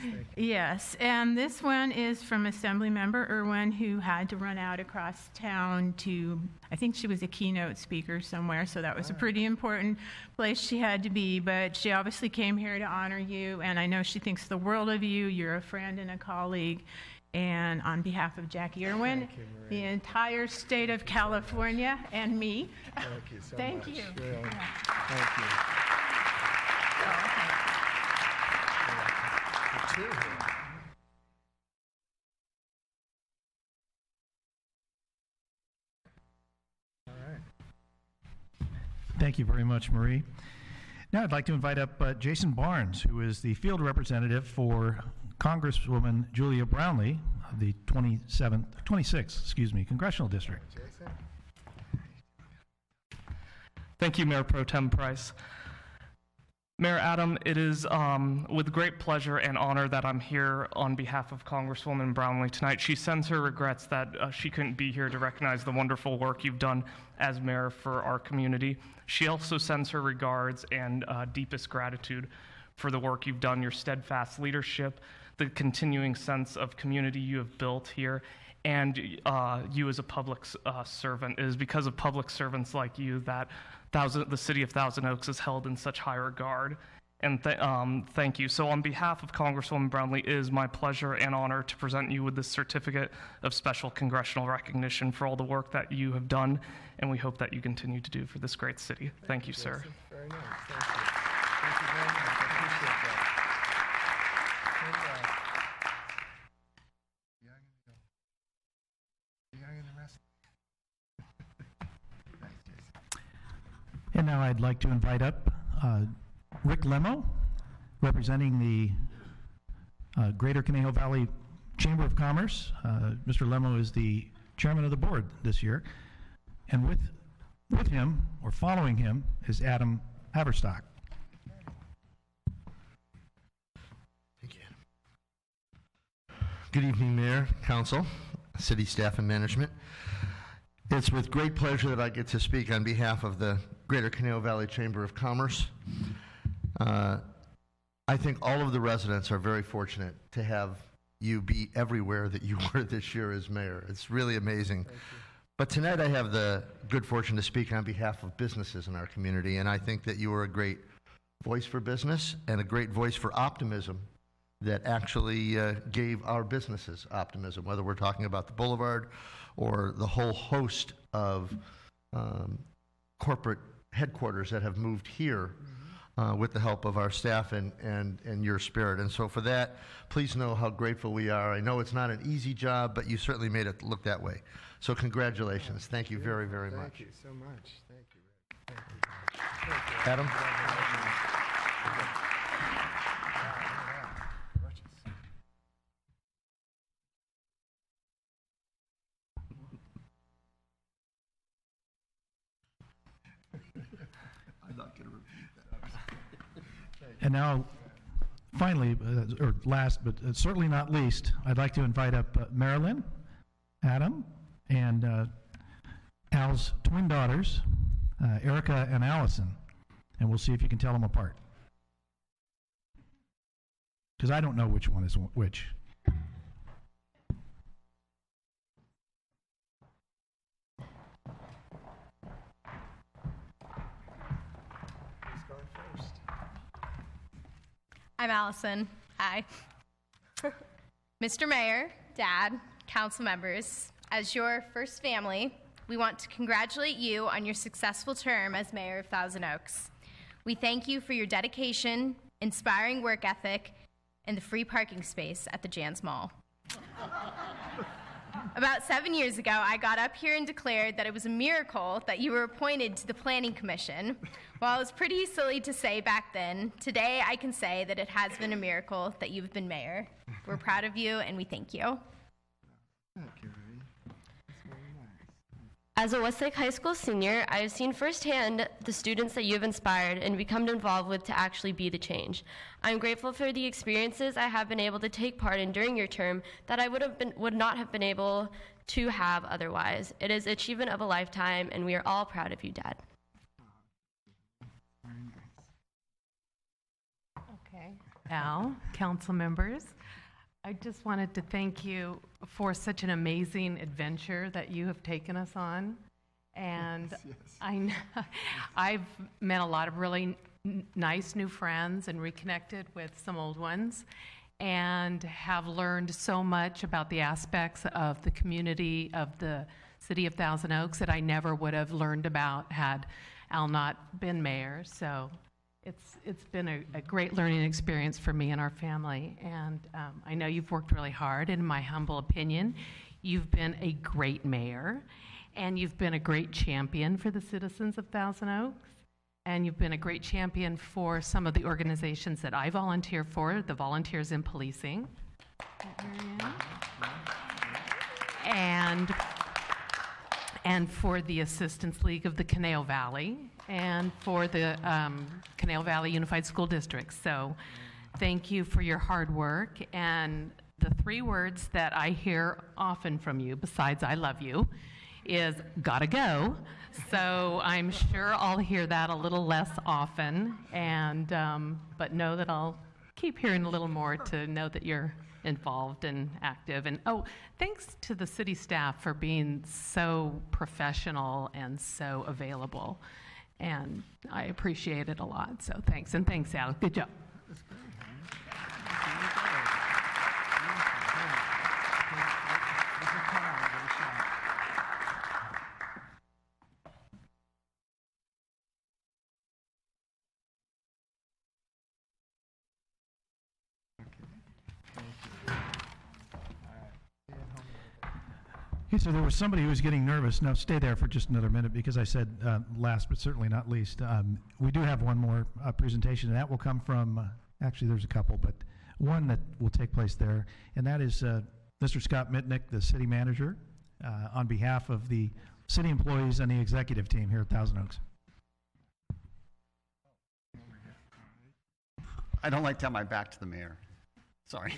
Thank you. Yes, and this one is from Assemblymember Irwin, who had to run out across town to, I think she was a keynote speaker somewhere, so that was a pretty important place she had to be, but she obviously came here to honor you, and I know she thinks the world of you. You're a friend and a colleague, and on behalf of Jackie Irwin, the entire state of California, and me, Thank you so thank much. you. Really. Yeah. Thank you. Thank you very much, Marie. Now I'd like to invite up Jason Barnes, who is the field representative for Congresswoman Julia Brownley of the 26th Congressional District. Thank you, Mayor Pro Tem Price. Mayor Adam, it is with great pleasure and honor that I'm here on behalf of Congresswoman Brownley tonight. She sends her regrets that she couldn't be here to recognize the wonderful work you've done as mayor for our community. She also sends her regards and deepest gratitude for the work you've done, your steadfast leadership, the continuing sense of community you have built here, and you as a public servant. It is because of public servants like you that the city of Thousand Oaks is held in such high regard. And thank you. So on behalf of Congresswoman Brownley, it is my pleasure and honor to present you with this certificate of special congressional recognition for all the work that you have done, and we hope that you continue to do for this great city. Thank you, sir. Very nice. Thank you. Thank you very much. I appreciate that. And now I'd like to invite up Rick Lemo, representing the Greater Conejo Valley Chamber of Commerce. Mr. Lemo is the chairman of the board this year. And with him, or following him, is Adam Haverstock. Thank you. Good evening, Mayor, Council, City staff, and management. It's with great pleasure that I get to speak on behalf of the Greater Conejo Valley Chamber of Commerce. I think all of the residents are very fortunate to have you be everywhere that you were this year as mayor. It's really amazing. But tonight I have the good fortune to speak on behalf of businesses in our community, and I think that you are a great voice for business and a great voice for optimism that actually gave our businesses optimism, whether we're talking about the Boulevard or the whole host of corporate headquarters that have moved here with the help of our staff and your spirit. And so for that, please know how grateful we are. I know it's not an easy job, but you certainly made it look that way. So congratulations. Thank you very, very much. Thank you so much. Thank you, Rick. Thank you. Adam? And now, finally, or last but certainly not least, I'd like to invite up Marilyn, Adam, and Al's twin daughters, Erica and Allison, and we'll see if you can tell them apart. Because I don't know which one is which. I'm Allison. Hi. Mr. Mayor, Dad, council members, as your first family, we want to congratulate you on your successful term as mayor of Thousand Oaks. We thank you for your dedication, inspiring work ethic, and the free parking space at the Jan's Mall. About 7 years ago, I got up here and declared that it was a miracle that you were appointed to the Planning Commission. While it was pretty silly to say back then, today I can say that it has been a miracle that you've been mayor. We're proud of you, and we thank you. Thank you, Rudy. That's very nice. As a Westlake High School senior, I have seen firsthand the students that you have inspired and become involved with to actually be the change. I'm grateful for the experiences I have been able to take part in during your term that I would not have been able to have otherwise. It is an achievement of a lifetime, and we are all proud of you, Dad. Very nice. Okay. Al, council members, I just wanted to thank you for such an amazing adventure that you have taken us on. And yes. I've met a lot of really nice new friends and reconnected with some old ones, and have learned so much about the aspects of the community of the city of Thousand Oaks that I never would have learned about had Al not been mayor. So it's been a great learning experience for me and our family, and I know you've worked really hard. In my humble opinion, you've been a great mayor, and you've been a great champion for the citizens of Thousand Oaks, and you've been a great champion for some of the organizations that I volunteer for, the Volunteers in Policing, and for the Assistance League of the Conejo Valley, and for the Conejo Valley Unified School District. So thank you for your hard work. And the three words that I hear often from you, besides I love you, is gotta go. So I'm sure I'll hear that a little less often, and but know that I'll keep hearing a little more to know that you're involved and active. And oh, thanks to the city staff for being so professional and so available. And I appreciate it a lot. So thanks, and thanks, Al. Good job. Okay, so there was somebody who was getting nervous. Now, stay there for just another minute because I said last but certainly not least. We do have one more presentation, and that will come from, actually there's a couple, but one that will take place there, and that is Mr. Scott Mitnick, the city manager, on behalf of the city employees and the executive team here at Thousand Oaks. I don't like to have my back to the mayor. Sorry.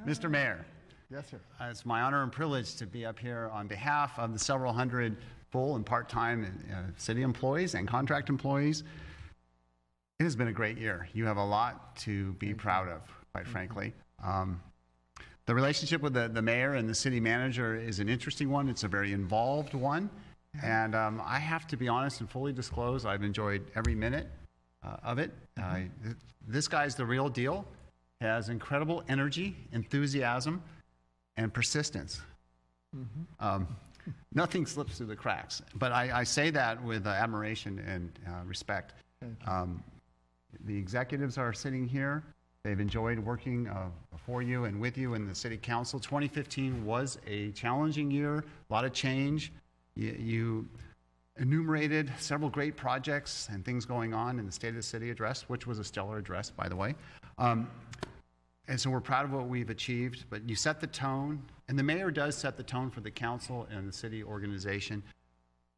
Mr. Mayor. Yes, sir. It's my honor and privilege to be up here on behalf of the several hundred full and part-time city employees and contract employees. It has been a great year. You have a lot to be proud of, quite frankly. The relationship with the mayor and the city manager is an interesting one. It's a very involved one. And I have to be honest and fully disclose, I've enjoyed every minute of it. This guy's the real deal. Has incredible energy, enthusiasm, and persistence. Nothing slips through the cracks. But I say that with admiration and respect. The executives are sitting here. They've enjoyed working for you and with you in the city council. 2015 was a challenging year, a lot of change. You enumerated several great projects and things going on in the State of the City address, which was a stellar address, by the way. And so we're proud of what we've achieved, but you set the tone, and the mayor does set the tone for the council and the city organization.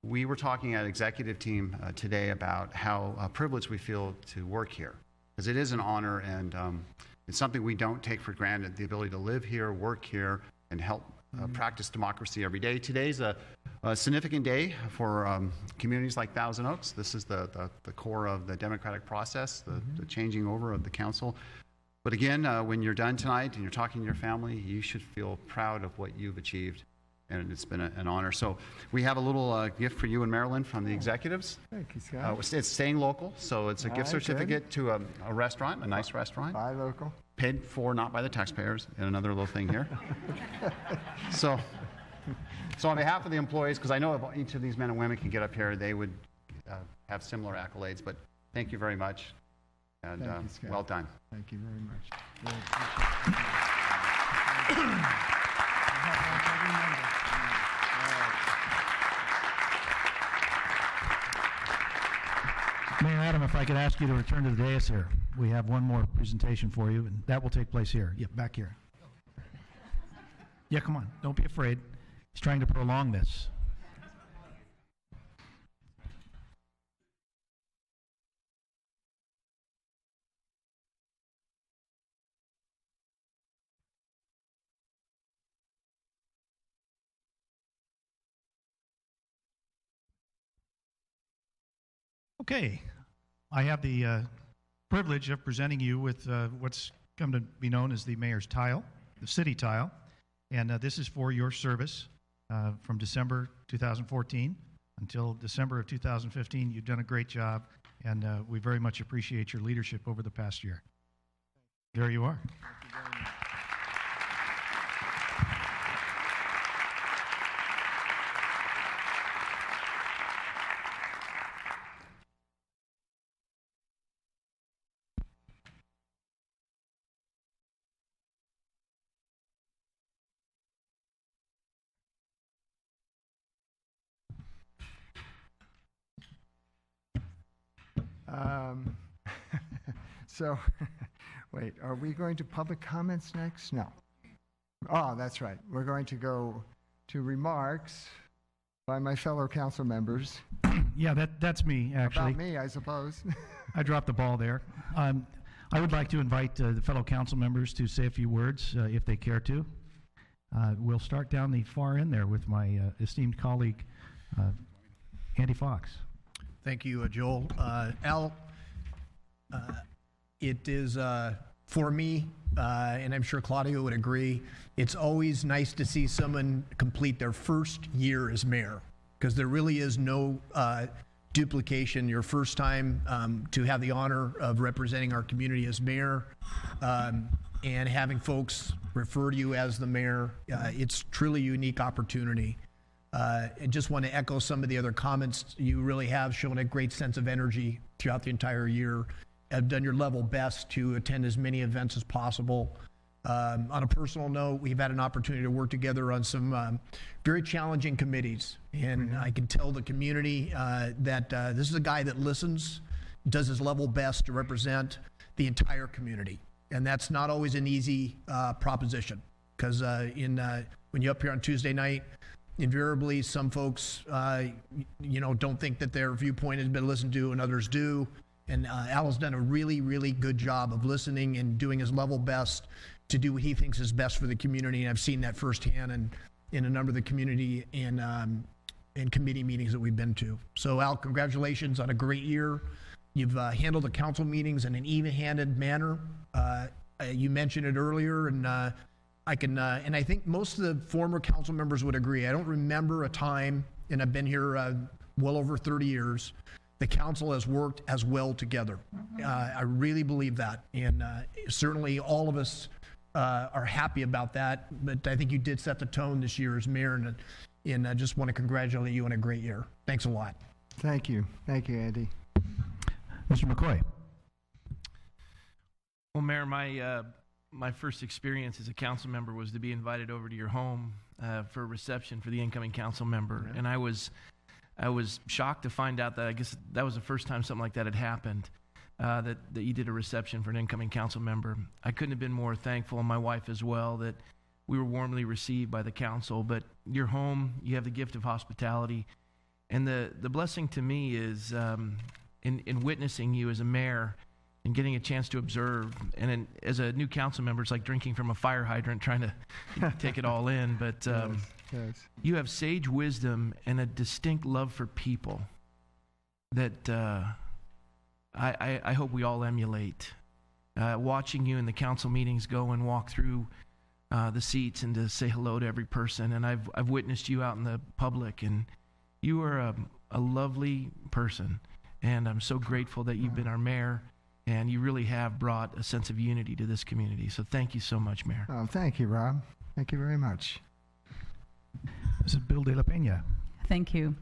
We were talking at executive team today about how privileged we feel to work here, because it is an honor, and it's something we don't take for granted, the ability to live here, work here, and help practice democracy every day. Today's a significant day for communities like Thousand Oaks. This is the core of the democratic process, the changing over of the council. But again, when you're done tonight and you're talking to your family, you should feel proud of what you've achieved, and it's been an honor. So we have a little gift for you and Marilyn from the executives. Thank you, Scott. It's staying local, so it's a gift certificate to a restaurant, a nice restaurant. Buy local. Paid for not by the taxpayers, and another little thing here. So on behalf of the employees, because I know if each of these men and women can get up here, they would have similar accolades, but thank you very much. And Thank you, well done. Thank you very much. Really Mayor Adam, if I could ask you to return to the dais here. We have one more presentation for you, and that will take place here. Yeah, back here. Yeah, come on. Don't be afraid. He's trying to prolong this. Okay, I have the privilege of presenting you with what's come to be known as the mayor's tile, the city tile, and this is for your service from December 2014 until December of 2015. You've done a great job, and we very much appreciate your leadership over the past year. There you are. Thank you very much. So, wait, are we going to public comments next? No. Oh, that's right. We're going to go to remarks by my fellow council members. Yeah, that's me, actually. About me, I suppose. I dropped the ball there. I would like to invite the fellow council members to say a few words, if they care to. We'll start down the far end there with my esteemed colleague, Andy Fox. Thank you, Joel. Al, it is, for me, and I'm sure Claudio would agree, it's always nice to see someone complete their first year as mayor, because there really is no duplication. Your first time to have the honor of representing our community as mayor, and having folks refer to you as the mayor, it's truly a unique opportunity. I just want to echo some of the other comments. You really have shown a great sense of energy throughout the entire year. Have done your level best to attend as many events as possible. On a personal note, we've had an opportunity to work together on some very challenging committees, and I can tell the community that this is a guy that listens, does his level best to represent the entire community, and that's not always an easy proposition, because when you're up here on Tuesday night, invariably some folks don't think that their viewpoint has been listened to, and others do. And Al has done a really, really good job of listening and doing his level best to do what he thinks is best for the community. And I've seen that firsthand in a number of the community and committee meetings that we've been to. So Al, congratulations on a great year. You've handled the council meetings in an even-handed manner. You mentioned it earlier, and and I think most of the former council members would agree. I don't remember a time, and I've been here well over 30 years, the council has worked as well together. I really believe that, and certainly all of us are happy about that. But I think you did set the tone this year as mayor, and I just want to congratulate you on a great year. Thanks a lot. Thank you, Andy. Mr. McCoy. Well, Mayor, my first experience as a council member was to be invited over to your home for a reception for the incoming council member, and I was shocked to find out that I guess that was the first time something like that had happened, that you did a reception for an incoming council member. I couldn't have been more thankful, and my wife as well, that we were warmly received by the council. But your home, you have the gift of hospitality, and the blessing to me is in witnessing you as a mayor and getting a chance to observe. And as a new council member, it's like drinking from a fire hydrant, trying to take it all in. But Yes. you have sage wisdom and a distinct love for people that I hope we all emulate. Watching you in the council meetings go and walk through the seats and to say hello to every person. And I've witnessed you out in the public, and you are a lovely person. And I'm so grateful that you've been our mayor, and you really have brought a sense of unity to this community. So thank you so much, Mayor. Oh, thank you, Rob. Thank you very much. This is Bill De La Pena. Thank you.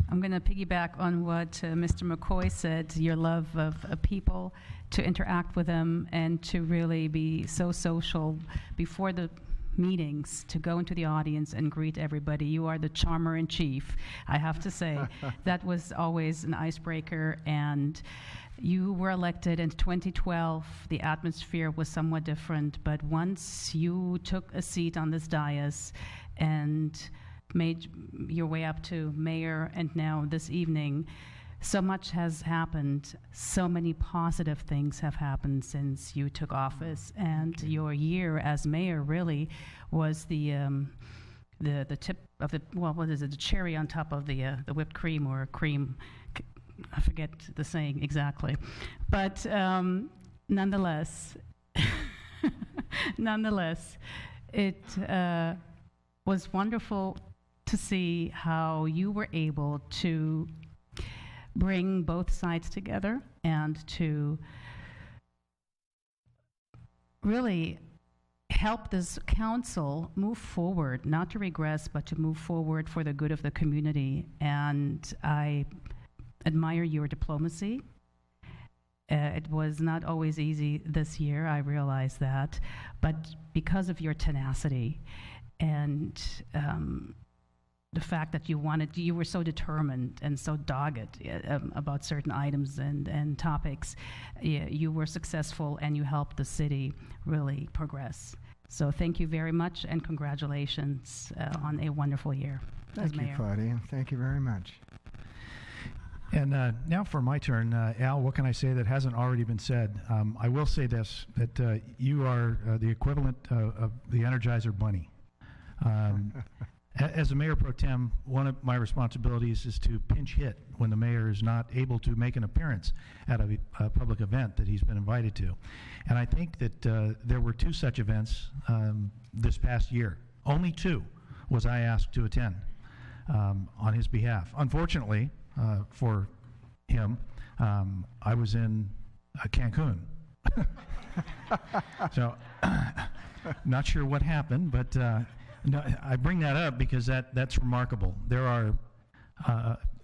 I'm going to piggyback on what Mr. McCoy said, your love of people, to interact with them, and to really be so social before the meetings, to go into the audience and greet everybody. You are the charmer in chief, I have to say. That was always an icebreaker, and you were elected in 2012. The atmosphere was somewhat different, but once you took a seat on this dais and made your way up to mayor, and now this evening, so much has happened. So many positive things have happened since you took office, and your year as mayor really was the tip of the, well, what is it, the cherry on top of the whipped cream, or cream, I forget the saying exactly. But nonetheless, it was wonderful to see how you were able to bring both sides together and to really help this council move forward, not to regress, but to move forward for the good of the community. And I admire your diplomacy. It was not always easy this year, I realize that, but because of your tenacity and the fact that you were so determined and so dogged about certain items and topics, you were successful, and you helped the city really progress. So thank you very much, and congratulations on a wonderful year as Thank you, mayor. Claudia. Thank you very much. And now for my turn. Al, what can I say that hasn't already been said? I will say this, that you are the equivalent of the Energizer Bunny. As a mayor pro tem, one of my responsibilities is to pinch hit when the mayor is not able to make an appearance at a public event that he's been invited to. And I think that there were 2 such events this past year. Only 2 was I asked to attend on his behalf. Unfortunately for him, I was in Cancun. So not sure what happened, but no, I bring that up because that's remarkable. There are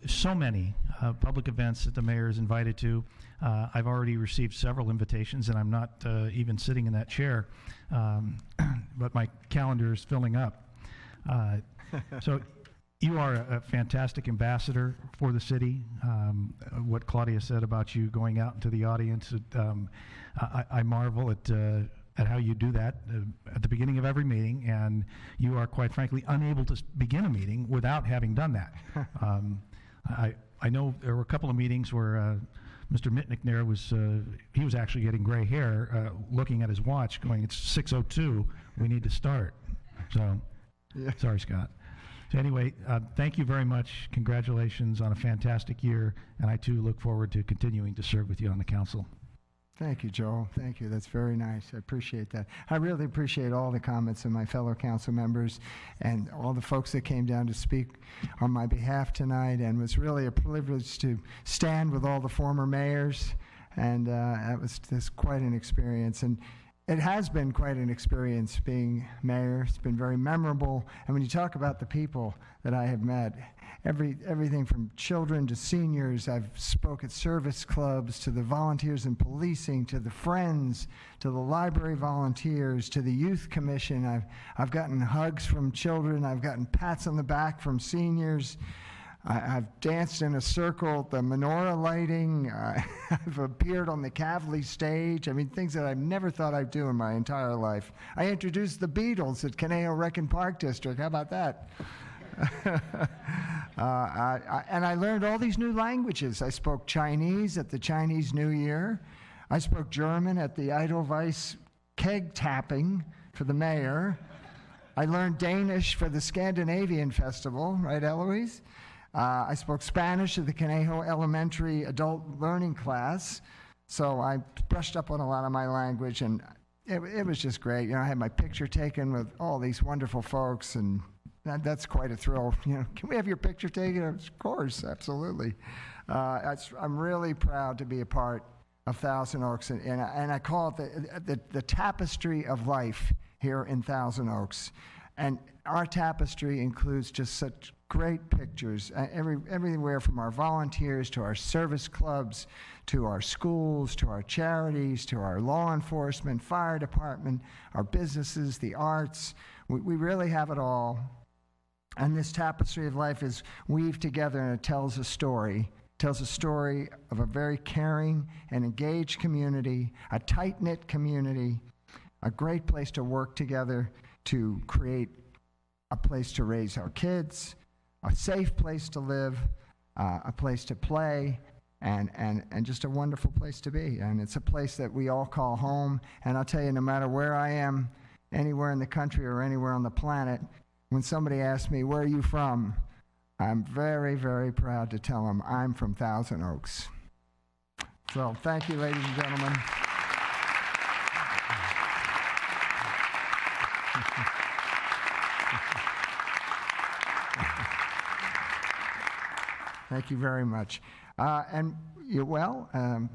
so many public events that the mayor is invited to. I've already received several invitations, and I'm not even sitting in that chair, but my calendar is filling up. So you are a fantastic ambassador for the city. What Claudia said about you going out into the audience, I marvel at how you do that at the beginning of every meeting, and you are, quite frankly, unable to begin a meeting without having done that. I know there were a couple of meetings where Mr. Mitnick there was, he was actually getting gray hair, looking at his watch, going, it's 6:02, we need to start. So, yeah. Sorry, Scott. So anyway, thank you very much. Congratulations on a fantastic year, and I too look forward to continuing to serve with you on the council. Thank you, Joel. Thank you. That's very nice. I appreciate that. I really appreciate all the comments of my fellow council members and all the folks that came down to speak on my behalf tonight, and it was really a privilege to stand with all the former mayors, and that was just quite an experience. And it has been quite an experience being mayor. It's been very memorable. And when you talk about the people that I have met, everything from children to seniors, I've spoke at service clubs, to the volunteers in policing, to the Friends, to the library volunteers, to the youth commission. I've gotten hugs from children. I've gotten pats on the back from seniors. I've danced in a circle, the menorah lighting. I've appeared on the Kavli stage. I mean, things that I've never thought I'd do in my entire life. I introduced the Beatles at Conejo Rec and Park District. How about that? And I learned all these new languages. I spoke Chinese at the Chinese New Year. I spoke German at the Edelweiss keg tapping for the mayor. I learned Danish for the Scandinavian Festival, right, Eloise? I spoke Spanish at the Conejo Elementary Adult Learning class, so I brushed up on a lot of my language, and it was just great. You know, I had my picture taken with all these wonderful folks, and that's quite a thrill. You know, can we have your picture taken? Of course, absolutely. I'm really proud to be a part of Thousand Oaks, and I call it the tapestry of life here in Thousand Oaks. And our tapestry includes just such great pictures, everywhere from our volunteers to our service clubs, to our schools, to our charities, to our law enforcement, fire department, our businesses, the arts. We really have it all. And this tapestry of life is weaved together, and it tells a story. It tells a story of a very caring and engaged community, a tight-knit community, a great place to work together to create a place to raise our kids, a safe place to live, a place to play, and just a wonderful place to be. And it's a place that we all call home. And I'll tell you, no matter where I am, anywhere in the country or anywhere on the planet, when somebody asks me, where are you from? I'm very, very proud to tell them I'm from Thousand Oaks. So thank you, ladies and gentlemen. Thank you very much. And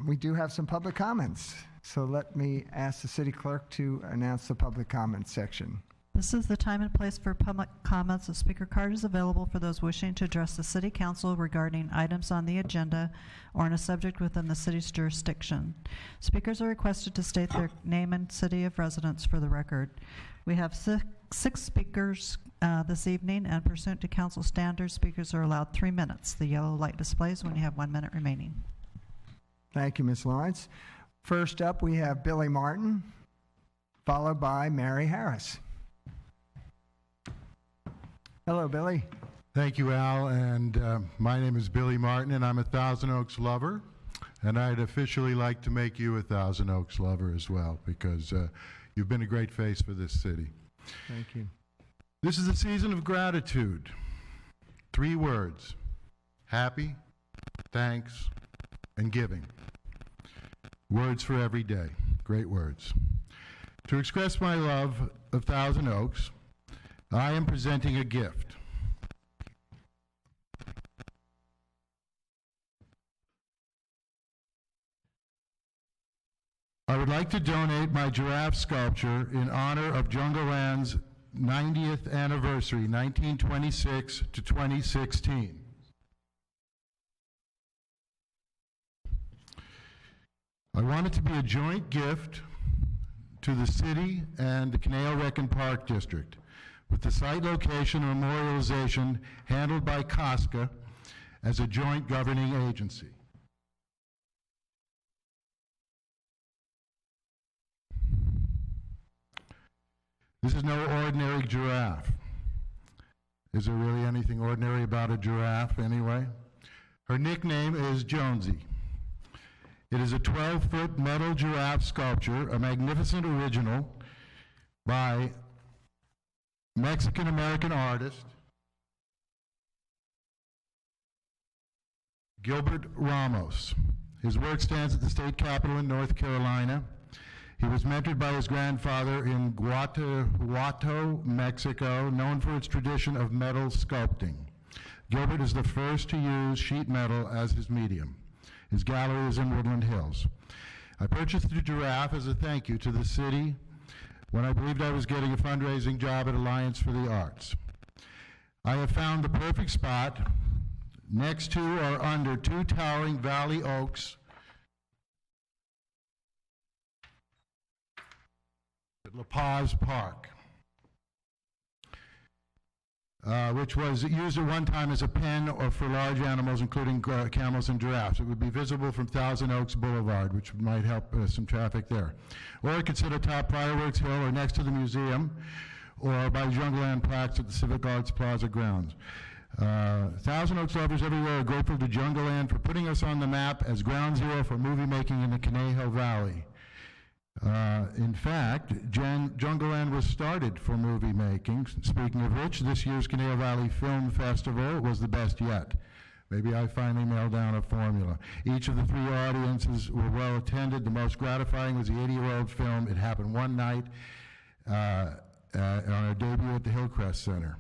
we do have some public comments. So let me ask the city clerk to announce the public comment section. This is the time and place for public comments. A speaker card is available for those wishing to address the City Council regarding items on the agenda or on a subject within the city's jurisdiction. Speakers are requested to state their name and city of residence for the record. We have six speakers this evening, and pursuant to council standards, speakers are allowed 3 minutes. The yellow light displays when you have 1 minute remaining. Thank you, Ms. Lawrence. First up, we have Billy Martin, followed by Mary Harris. Hello, Billy. Thank you, Al, and my name is Billy Martin, and I'm a Thousand Oaks lover, and I'd officially like to make you a Thousand Oaks lover as well, because you've been a great face for this city. Thank you. This is a season of gratitude. 3 words: happy, thanks, and giving. Words for every day. Great words. To express my love of Thousand Oaks, I am presenting a gift. I would like to donate my giraffe sculpture in honor of Jungaland's 90th anniversary, 1926 to 2016. I want it to be a joint gift to the city and the Conejo-Reckon Park District, with the site location and memorialization handled by COSCA as a joint governing agency. This is no ordinary giraffe. Is there really anything ordinary about a giraffe anyway? Her nickname is Jonesy. It is a 12-foot metal giraffe sculpture, a magnificent original by Mexican-American artist Gilbert Ramos. His work stands at the state capitol in North Carolina. He was mentored by his grandfather in Guanajuato, Mexico, known for its tradition of metal sculpting. Gilbert is the first to use sheet metal as his medium. His gallery is in Woodland Hills. I purchased the giraffe as a thank you to the city when I believed I was getting a fundraising job at Alliance for the Arts. I have found the perfect spot next to or under two towering valley oaks at La Paz Park, which was used at one time as a pen or for large animals, including camels and giraffes. It would be visible from Thousand Oaks Boulevard, which might help some traffic there. Or it could sit atop Fireworks Hill or next to the museum, or by Jungleland plaques at the Civic Arts Plaza grounds. Thousand Oaks lovers everywhere are grateful to Jungleland for putting us on the map as ground zero for movie making in the Conejo Valley. In fact, Jungleland was started for movie making. Speaking of which, this year's Conejo Valley Film Festival was the best yet. Maybe I finally nailed down a formula. Each of the three audiences were well attended. The most gratifying was the 80-year-old film. It happened one night on our debut at the Hillcrest Center.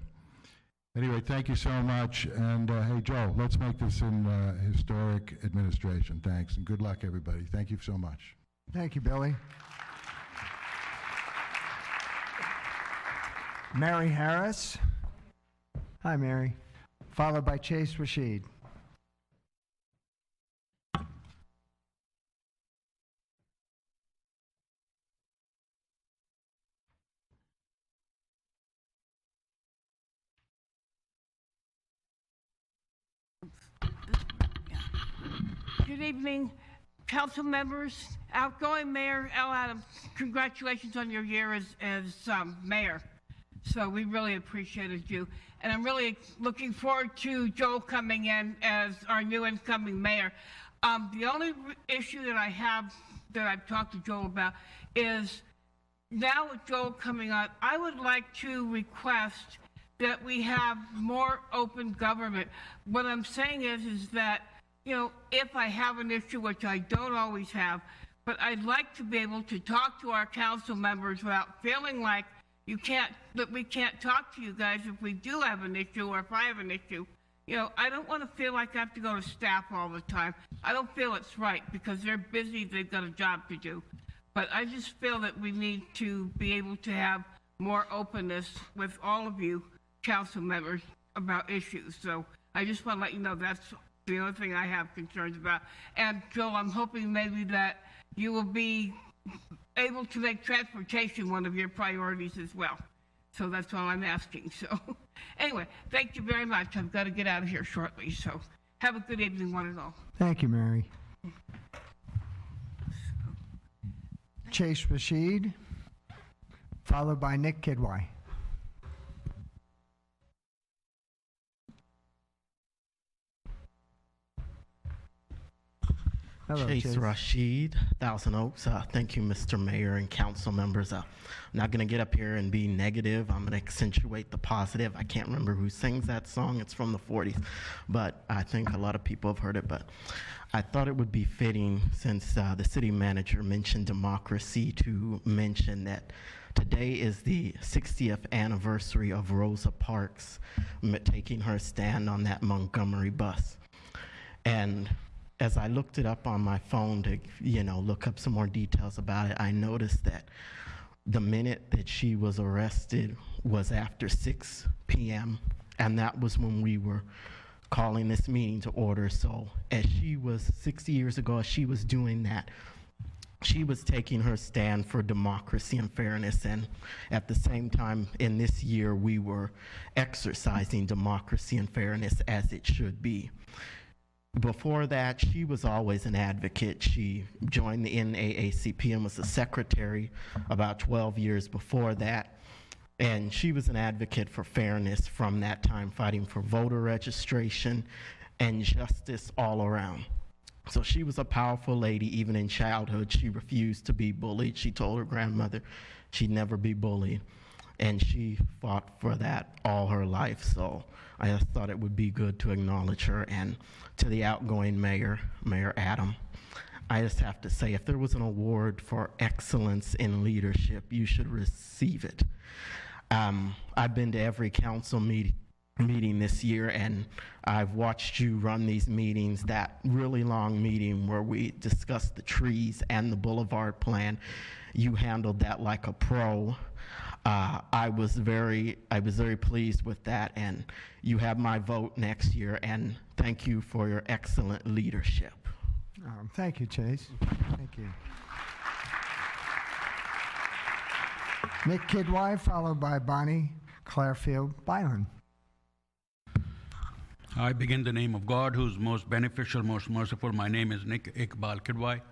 Anyway, thank you so much. And hey, Joel, let's make this in historic administration. Thanks, and good luck, everybody. Thank you so much. Thank you, Billy. Mary Harris. Hi, Mary. Followed by Chase Rashid. Good evening, council members. Outgoing Mayor Al Adams, congratulations on your year as mayor. So we really appreciated you. And I'm really looking forward to Joel coming in as our new incoming mayor. The only issue that I have that I've talked to Joel about is now with Joel coming on, I would like to request that we have more open government. What I'm saying is that, you know, if I have an issue, which I don't always have, but I'd like to be able to talk to our council members without feeling like that we can't talk to you guys if we do have an issue or if I have an issue. You know, I don't want to feel like I have to go to staff all the time. I don't feel it's right because they're busy, they've got a job to do. But I just feel that we need to be able to have more openness with all of you council members about issues. So I just want to let you know that's the only thing I have concerns about. And Joel, I'm hoping maybe that you will be able to make transportation one of your priorities as well. So that's all I'm asking. So anyway, thank you very much. I've got to get out of here shortly. So have a good evening, one and all. Thank you, Mary. Chase Rashid, followed by Nick Kidwai. Hello, Chase Rashid, Thousand Oaks. Thank you, Mr. Mayor and council members. I'm not going to get up here and be negative. I'm going to accentuate the positive. I can't remember who sings that song. It's from the 40s, but I think a lot of people have heard it. But I thought it would be fitting, since the city manager mentioned democracy, to mention that today is the 60th anniversary of Rosa Parks taking her stand on that Montgomery bus. And as I looked it up on my phone to, look up some more details about it, I noticed that the minute that she was arrested was after 6 p.m., and that was when we were calling this meeting to order. So as she was 60 years ago, as she was doing that, she was taking her stand for democracy and fairness, and at the same time in this year we were exercising democracy and fairness as it should be. Before that, she was always an advocate. She joined the NAACP and was a secretary about 12 years before that. And she was an advocate for fairness from that time, fighting for voter registration and justice all around. So she was a powerful lady. Even in childhood, she refused to be bullied. She told her grandmother she'd never be bullied. And she fought for that all her life. So I just thought it would be good to acknowledge her. And to the outgoing mayor, Mayor Adam, I just have to say, if there was an award for excellence in leadership, you should receive it. I've been to every council meeting this year, and I've watched you run these meetings. That really long meeting where we discussed the trees and the boulevard plan, you handled that like a pro. I was very pleased with that, and you have my vote next year, and thank you for your excellent leadership. Thank you, Chase. Thank you. Nick Kidwai, followed by Bonnie Clarfield Byron. I begin in the name of God, who's most beneficial, most merciful. My name is Nick Iqbal Kidwai,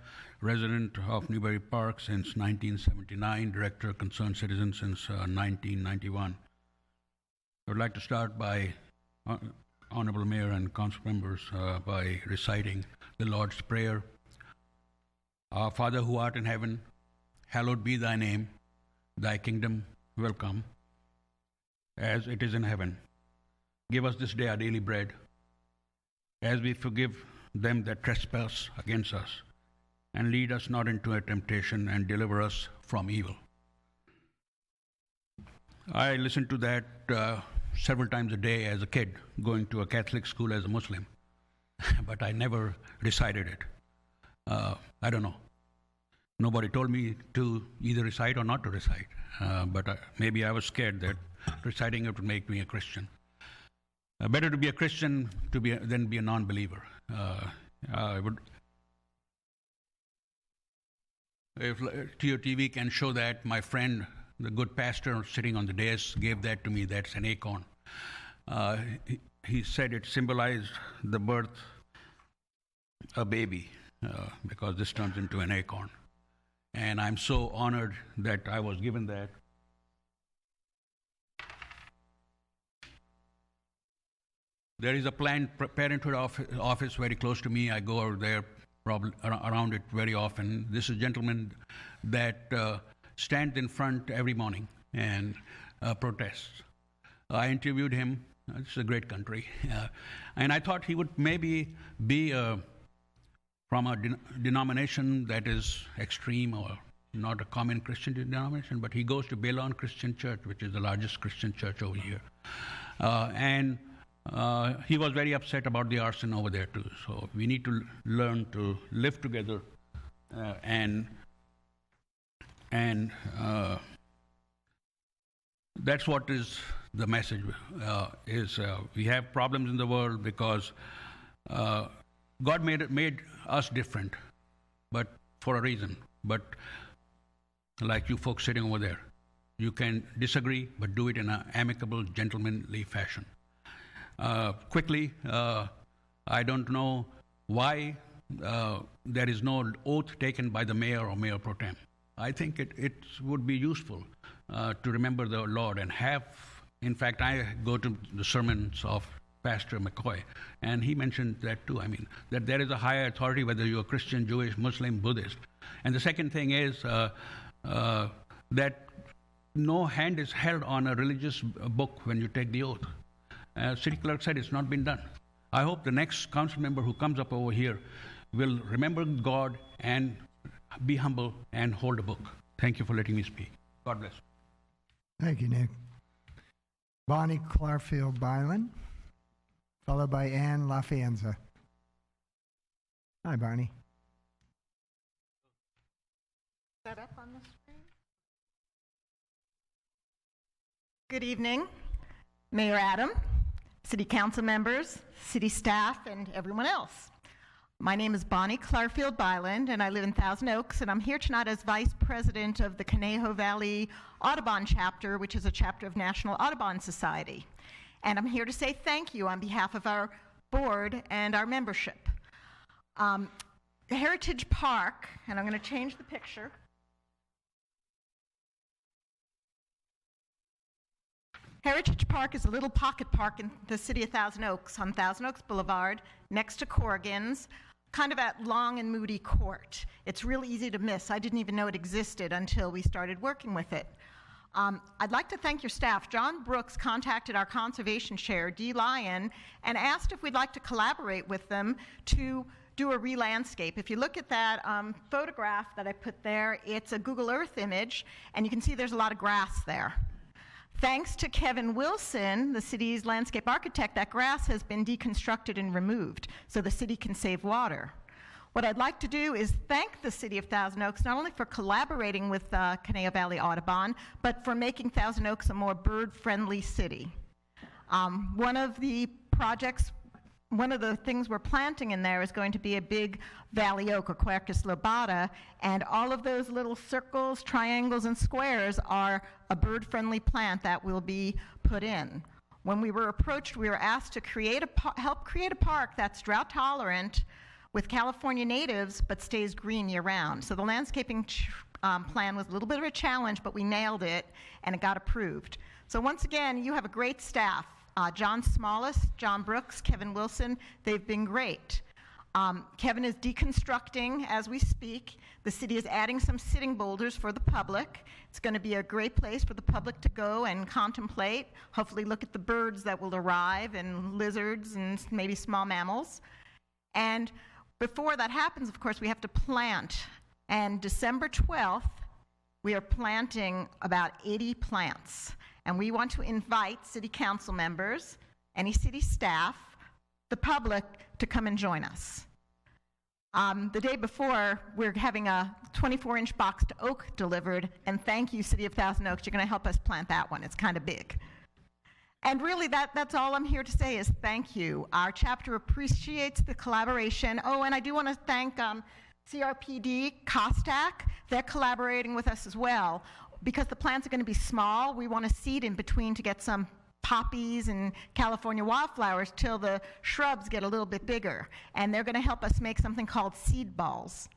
resident of Newbury Park since 1979, Director of Concerned Citizens since 1991. I would like to start by, Honorable Mayor and Council members, by reciting the Lord's Prayer. Our Father who art in heaven, hallowed be thy name. Thy kingdom will come, as it is in heaven. Give us this day our daily bread, as we forgive them that trespass against us. And lead us not into a temptation, and deliver us from evil. I listened to that several times a day as a kid, going to a Catholic school as a Muslim. But I never recited it. I don't know. Nobody told me to either recite or not to recite. But maybe I was scared that reciting it would make me a Christian. Better to be a Christian than be a non-believer. If TOTV can show that, my friend, the good pastor sitting on the dais, gave that to me. That's an acorn. He said it symbolized the birth of a baby, because this turns into an acorn. And I'm so honored that I was given that. There is a Planned Parenthood office very close to me. I go over there, probably around it very often. This is a gentleman that stands in front every morning and protests. I interviewed him. It's a great country. And I thought he would maybe be from a denomination that is extreme or not a common Christian denomination, but he goes to Belon Christian Church, which is the largest Christian church over here. And he was very upset about the arson over there too. So we need to learn to live together and that's what is the message. We have problems in the world because God made us different, but for a reason. But like you folks sitting over there, you can disagree, but do it in an amicable, gentlemanly fashion. Quickly, I don't know why there is no oath taken by the mayor or mayor pro tem. I think it would be useful to remember the Lord and have. In fact, I go to the sermons of Pastor McCoy, and he mentioned that too. I mean, that there is a higher authority whether you're Christian, Jewish, Muslim, Buddhist. And the second thing is that no hand is held on a religious book when you take the oath. City clerk said it's not been done. I hope the next council member who comes up over here will remember God and be humble and hold a book. Thank you for letting me speak. God bless. Thank you, Nick. Bonnie Clarfield Byron, followed by Ann LaFianza. Hi, Bonnie. That up on the screen? Good evening, Mayor Adam, City Council members, city staff, and everyone else. My name is Bonnie Clarfield Byland, and I live in Thousand Oaks, and I'm here tonight as Vice President of the Conejo Valley Audubon Chapter, which is a chapter of National Audubon Society. And I'm here to say thank you on behalf of our board and our membership. Heritage Park, and I'm going to change the picture. Heritage Park is a little pocket park in the city of Thousand Oaks, on Thousand Oaks Boulevard, next to Corrigan's, kind of at Long and Moody Court. It's really easy to miss. I didn't even know it existed until we started working with it. I'd like to thank your staff. John Brooks contacted our conservation chair, Dee Lyon, and asked if we'd like to collaborate with them to do a re-landscape. If you look at that photograph that I put there, it's a Google Earth image, and you can see there's a lot of grass there. Thanks to Kevin Wilson, the city's landscape architect, that grass has been deconstructed and removed so the city can save water. What I'd like to do is thank the city of Thousand Oaks not only for collaborating with Conejo Valley Audubon, but for making Thousand Oaks a more bird-friendly city. One of the things we're planting in there is going to be a big valley oak, or Quercus lobata, and all of those little circles, triangles, and squares are a bird-friendly plant that will be put in. When we were approached, we were asked to help create a park that's drought-tolerant with California natives, but stays green year-round. So the landscaping plan was a little bit of a challenge, but we nailed it, and it got approved. So once again, you have a great staff. John Smallest, John Brooks, Kevin Wilson, they've been great. Kevin is deconstructing as we speak. The city is adding some sitting boulders for the public. It's going to be a great place for the public to go and contemplate, hopefully look at the birds that will arrive, and lizards and maybe small mammals. And before that happens, of course, we have to plant. And December 12th, we are planting about 80 plants. And we want to invite city council members, any city staff, the public, to come and join us. The day before, we're having a 24-inch boxed oak delivered, and thank you, City of Thousand Oaks. You're going to help us plant that one. It's kind of big. And really, that's all I'm here to say is thank you. Our chapter appreciates the collaboration. Oh, and I do want to thank CRPD, COSTAC. They're collaborating with us as well. Because the plants are going to be small, we want to seed in between to get some poppies and California wildflowers till the shrubs get a little bit bigger. And they're going to help us make something called seed balls.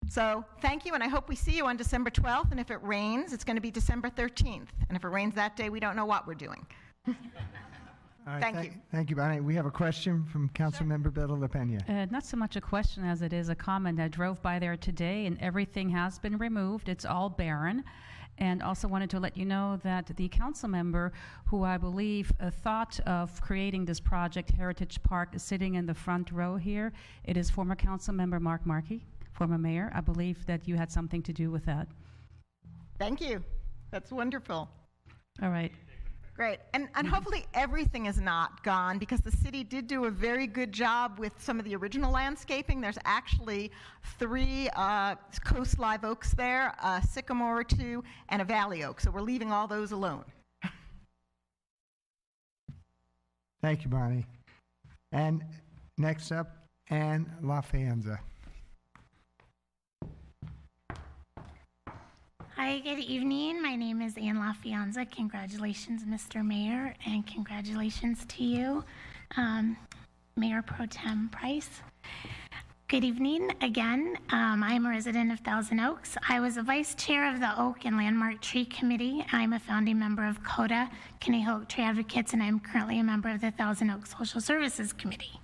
So thank you, and I hope we see you on December 12th. And if it rains, it's going to be December 13th. And if it rains that day, we don't know what we're doing. All right, Thank you. Thank you, Bonnie. We have a question from Councilmember Beto LaPena. Not so much a question as it is a comment. I drove by there today, and everything has been removed. It's all barren. And also wanted to let you know that the council member who I believe thought of creating this project, Heritage Park, is sitting in the front row here. It is former council member Mark Markey, former mayor. I believe that you had something to do with that. Thank you. That's wonderful. All right. Great. And hopefully everything is not gone, because the city did do a very good job with some of the original landscaping. There's actually 3 coast live oaks there, a sycamore or 2, and a valley oak. So we're leaving all those alone. Thank you, Bonnie. And next up, Ann LaFianza. Hi, good evening. My name is Ann LaFianza. Congratulations, Mr. Mayor, and congratulations to you, Mayor Pro Tem Price. Good evening again. I'm a resident of Thousand Oaks. I was a vice chair of the Oak and Landmark Tree Committee. I'm a founding member of CODA, Conejo Oak Tree Advocates, and I'm currently a member of the Thousand Oaks Social Services Committee.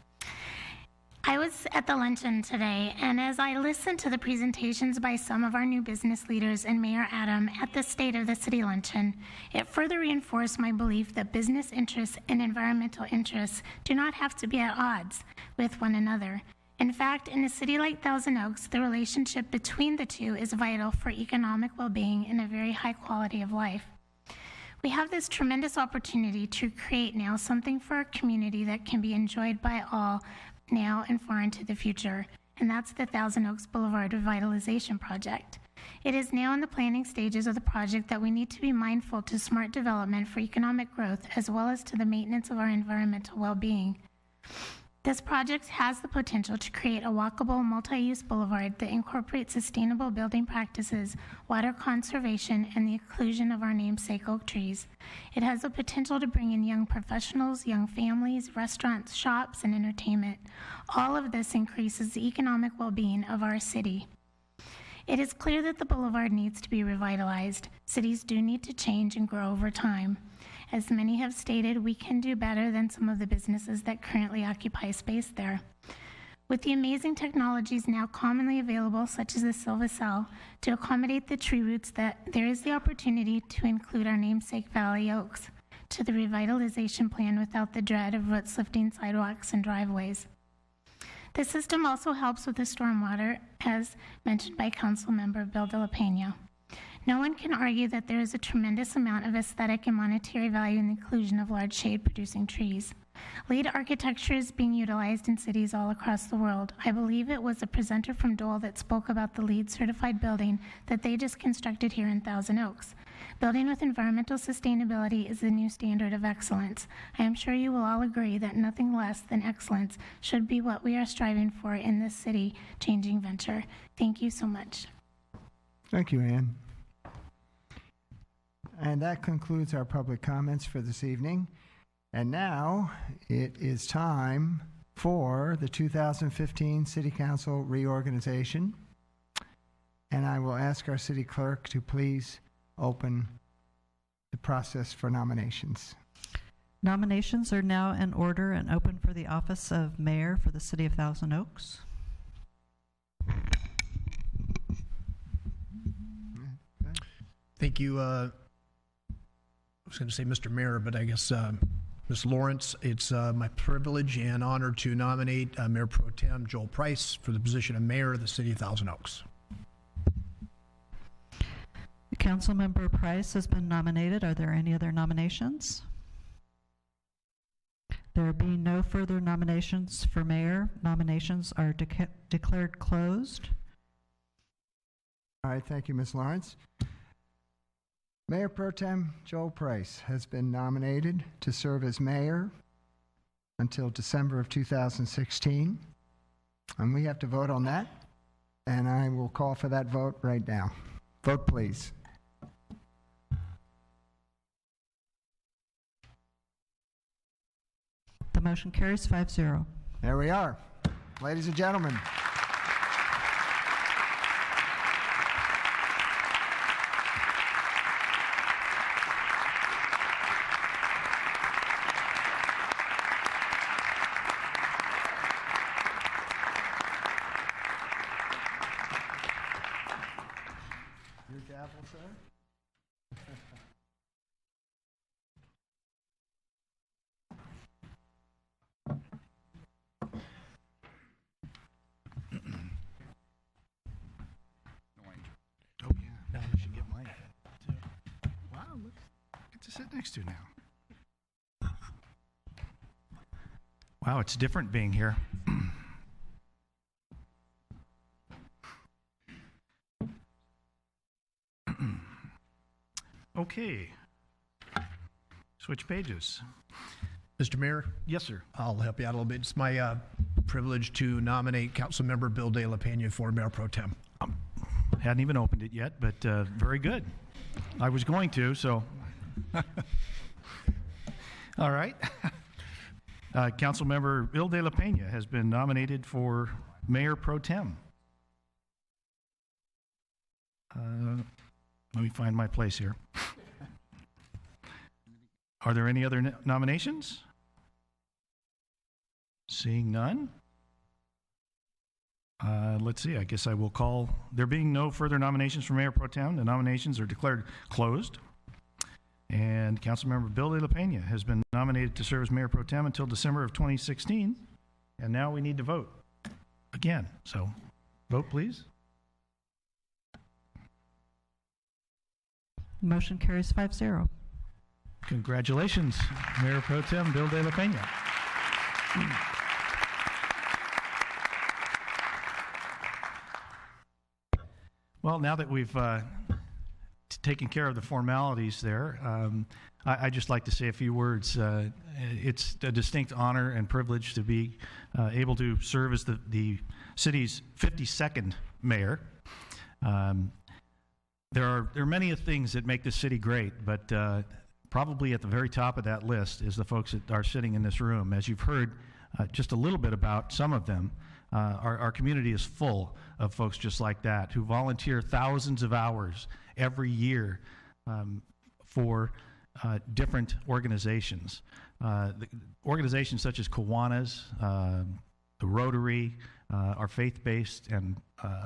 I was at the luncheon today, and as I listened to the presentations by some of our new business leaders and Mayor Adam at the State of the City luncheon, it further reinforced my belief that business interests and environmental interests do not have to be at odds with one another. In fact, in a city like Thousand Oaks, the relationship between the two is vital for economic well-being and a very high quality of life. We have this tremendous opportunity to create now something for our community that can be enjoyed by all now and far into the future, and that's the Thousand Oaks Boulevard Revitalization Project. It is now in the planning stages of the project that we need to be mindful to smart development for economic growth as well as to the maintenance of our environmental well-being. This project has the potential to create a walkable, multi-use boulevard that incorporates sustainable building practices, water conservation, and the inclusion of our namesake oak trees. It has the potential to bring in young professionals, young families, restaurants, shops, and entertainment. All of this increases the economic well-being of our city. It is clear that the boulevard needs to be revitalized. Cities do need to change and grow over time. As many have stated, we can do better than some of the businesses that currently occupy space there. With the amazing technologies now commonly available, such as the Silvacell, to accommodate the tree roots, there is the opportunity to include our namesake Valley Oaks to the revitalization plan without the dread of roots lifting sidewalks and driveways. The system also helps with the stormwater, as mentioned by Councilmember Bill de la Pena. No one can argue that there is a tremendous amount of aesthetic and monetary value in the inclusion of large shade-producing trees. LEED architecture is being utilized in cities all across the world. I believe it was the presenter from Dole that spoke about the LEED certified building that they just constructed here in Thousand Oaks. Building with environmental sustainability is the new standard of excellence. I am sure you will all agree that nothing less than excellence should be what we are striving for in this city-changing venture. Thank you so much. Thank you, Ann. And that concludes our public comments for this evening. And now it is time for the 2015 City Council reorganization. And I will ask our city clerk to please open the process for nominations. Nominations are now in order and open for the office of mayor for the city of Thousand Oaks. Thank you. I was going to say Mr. Mayor, but I guess Ms. Lawrence, it's my privilege and honor to nominate Mayor Pro Tem Joel Price for the position of mayor of the city of Thousand Oaks. Councilmember Price has been nominated. Are there any other nominations? There being no further nominations for mayor, nominations are declared closed. All right, thank you, Ms. Lawrence. Mayor Pro Tem Joel Price has been nominated to serve as mayor until December of 2016. And we have to vote on that. And I will call for that vote right now. Vote, please. The motion carries 5-0. There we are. Ladies and gentlemen. Your gavel, sir. Sit next to now. Wow, it's different being here. Okay. Switch pages. Mr. Mayor? Yes, sir. I'll help you out a little bit. It's my privilege to nominate Councilmember Bill de la Pena for Mayor Pro Tem. Hadn't even opened it yet, but very good. I was going to, so... All right. Councilmember Bill de la Pena has been nominated for Mayor Pro Tem. Let me find my place here. Are there any other nominations? Seeing none. Let's see. I guess I will call. There being no further nominations for Mayor Pro Tem, the nominations are declared closed. And Councilmember Bill de la Pena has been nominated to serve as Mayor Pro Tem until December of 2016. And now we need to vote again. So vote, please. Motion carries 5-0. Congratulations, Mayor Pro Tem Bill de la Pena. Well, now that we've taking care of the formalities there, I'd just like to say a few words. It's a distinct honor and privilege to be able to serve as the city's 52nd mayor. There are many things that make this city great, but probably at the very top of that list is the folks that are sitting in this room. As you've heard just a little bit about some of them, our community is full of folks just like that who volunteer thousands of hours every year for different organizations. Organizations such as Kiwanis, the Rotary, are faith-based and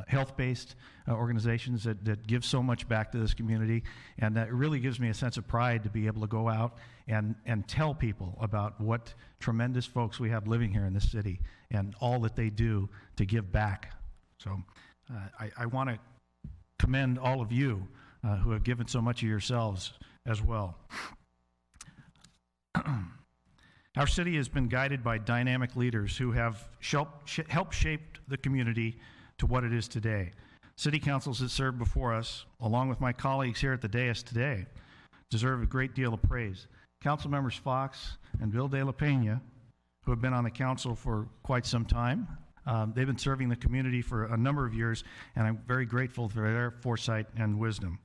health-based organizations that give so much back to this community, and that really gives me a sense of pride to be able to go out and tell people about what tremendous folks we have living here in this city and all that they do to give back. So I want to commend all of you who have given so much of yourselves as well. Our city has been guided by dynamic leaders who have helped shape the community to what it is today. City councils that served before us, along with my colleagues here at the dais today, deserve a great deal of praise. Council members Fox and Bill De La Pena, who have been on the council for quite some time, they've been serving the community for a number of years, and I'm very grateful for their foresight and wisdom.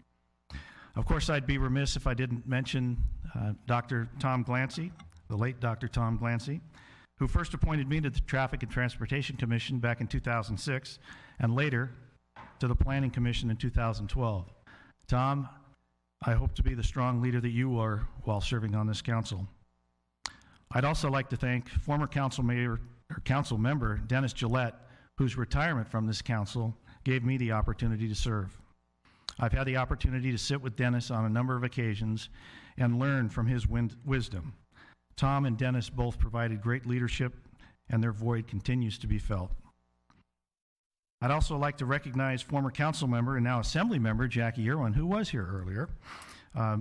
Of course, I'd be remiss if I didn't mention Dr. Tom Glancy, the late Dr. Tom Glancy, who first appointed me to the Traffic and Transportation Commission back in 2006, and later to the Planning Commission in 2012. Tom, I hope to be the strong leader that you are while serving on this council. I'd also like to thank former council member Dennis Gillette, whose retirement from this council gave me the opportunity to serve. I've had the opportunity to sit with Dennis on a number of occasions and learn from his wisdom. Tom and Dennis both provided great leadership, and their void continues to be felt. I'd also like to recognize former council member and now assembly member Jackie Irwin, who was here earlier,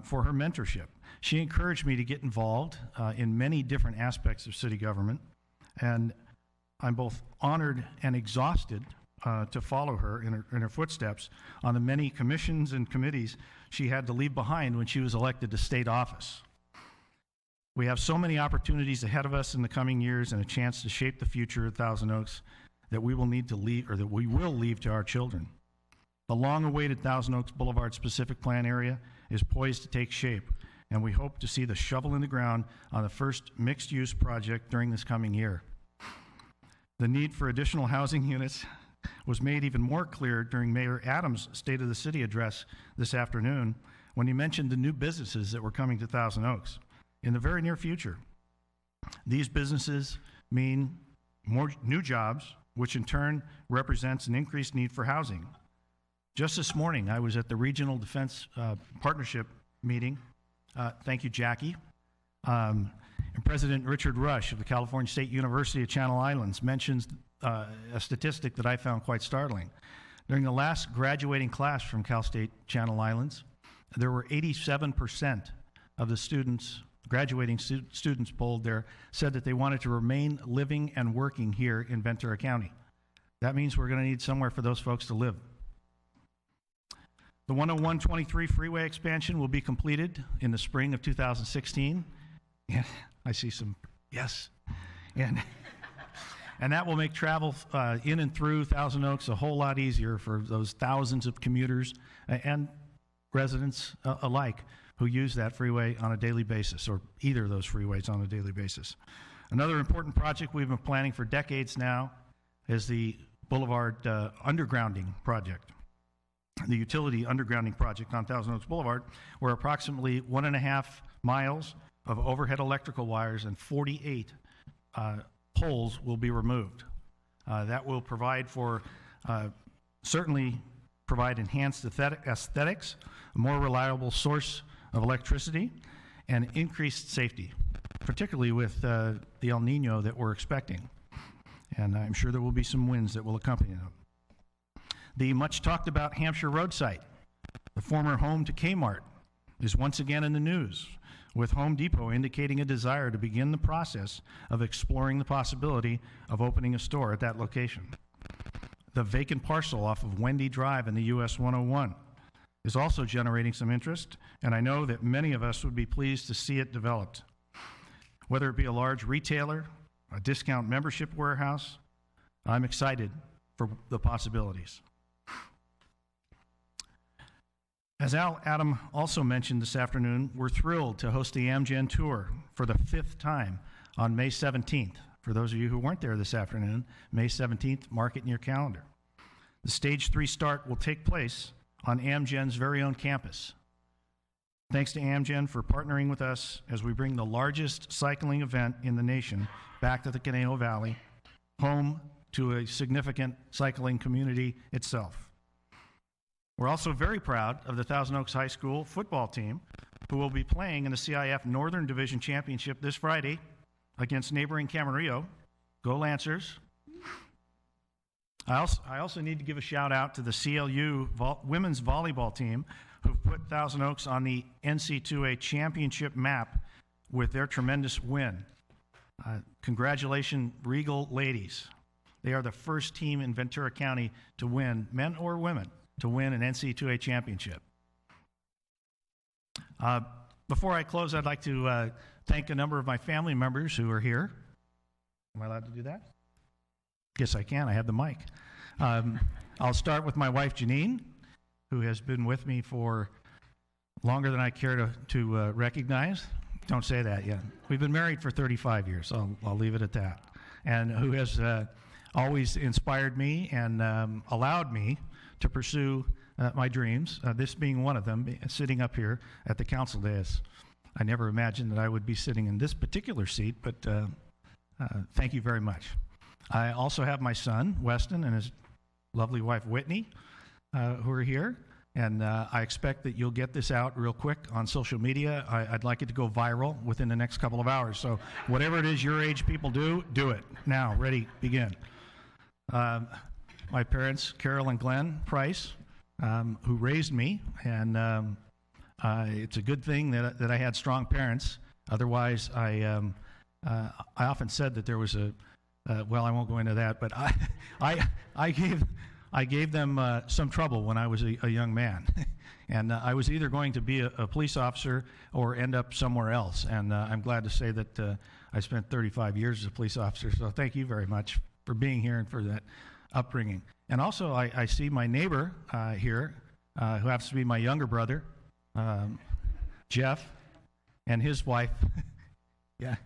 for her mentorship. She encouraged me to get involved in many different aspects of city government, and I'm both honored and exhausted to follow her in her footsteps on the many commissions and committees she had to leave behind when she was elected to state office. We have so many opportunities ahead of us in the coming years and a chance to shape the future of Thousand Oaks that we will need to leave, or that we will leave to our children. The long-awaited Thousand Oaks Boulevard specific plan area is poised to take shape, and we hope to see the shovel in the ground on the first mixed-use project during this coming year. The need for additional housing units was made even more clear during Mayor Adams' State of the City address this afternoon when he mentioned the new businesses that were coming to Thousand Oaks in the very near future. These businesses mean more new jobs, which in turn represents an increased need for housing. Just this morning, I was at the Regional Defense Partnership meeting. Thank you, Jackie. And President Richard Rush of the California State University of Channel Islands mentions a statistic that I found quite startling. During the last graduating class from Cal State Channel Islands, there were 87% of the graduating students polled there said that they wanted to remain living and working here in Ventura County. That means we're going to need somewhere for those folks to live. The 101-23 freeway expansion will be completed in the spring of 2016. And I see some, yes. And that will make travel in and through Thousand Oaks a whole lot easier for those thousands of commuters and residents alike who use that freeway on a daily basis, or either of those freeways on a daily basis. Another important project we've been planning for decades now is the Boulevard undergrounding project, the utility undergrounding project on Thousand Oaks Boulevard, where approximately 1.5 miles of overhead electrical wires and 48 poles will be removed. That will provide for, certainly provide enhanced aesthetics, a more reliable source of electricity, and increased safety, particularly with the El Nino that we're expecting. And I'm sure there will be some winds that will accompany them. The much talked about Hampshire Road site, the former home to Kmart, is once again in the news, with Home Depot indicating a desire to begin the process of exploring the possibility of opening a store at that location. The vacant parcel off of Wendy Drive in the US 101 is also generating some interest, and I know that many of us would be pleased to see it developed. Whether it be a large retailer, a discount membership warehouse, I'm excited for the possibilities. As Adam also mentioned this afternoon, we're thrilled to host the Amgen Tour for the 5th time on May 17th. For those of you who weren't there this afternoon, May 17th, mark it in your calendar. The Stage 3 start will take place on Amgen's very own campus. Thanks to Amgen for partnering with us as we bring the largest cycling event in the nation back to the Conejo Valley, home to a significant cycling community itself. We're also very proud of the Thousand Oaks High School football team, who will be playing in the CIF Northern Division Championship this Friday against neighboring Camarillo. Go Lancers. I also need to give a shout out to the CLU women's volleyball team, who've put Thousand Oaks on the NC2A championship map with their tremendous win. Congratulations, Regal ladies. They are the first team in Ventura County to win, men or women, to win an NC2A championship. Before I close, I'd like to thank a number of my family members who are here. Am I allowed to do that? Yes, I can. I have the mic. I'll start with my wife, Janine, who has been with me for longer than I care to recognize. Don't say that yet. We've been married for 35 years. I'll leave it at that. And who has always inspired me and allowed me to pursue my dreams, this being one of them, sitting up here at the council dais. I never imagined that I would be sitting in this particular seat, but thank you very much. I also have my son, Weston, and his lovely wife, Whitney, who are here. And I expect that you'll get this out real quick on social media. I'd like it to go viral within the next couple of hours. So whatever it is your age people do it. Now, ready, begin. My parents, Carol and Glenn Price, who raised me, and it's a good thing that I had strong parents. Otherwise, I often said that there was well, I won't go into that, but I gave them some trouble when I was a young man. And I was either going to be a police officer or end up somewhere else. And I'm glad to say that I spent 35 years as a police officer. So thank you very much for being here and for that upbringing. And also, I see my neighbor here, who happens to be my younger brother, Jeff, and his wife. Yeah,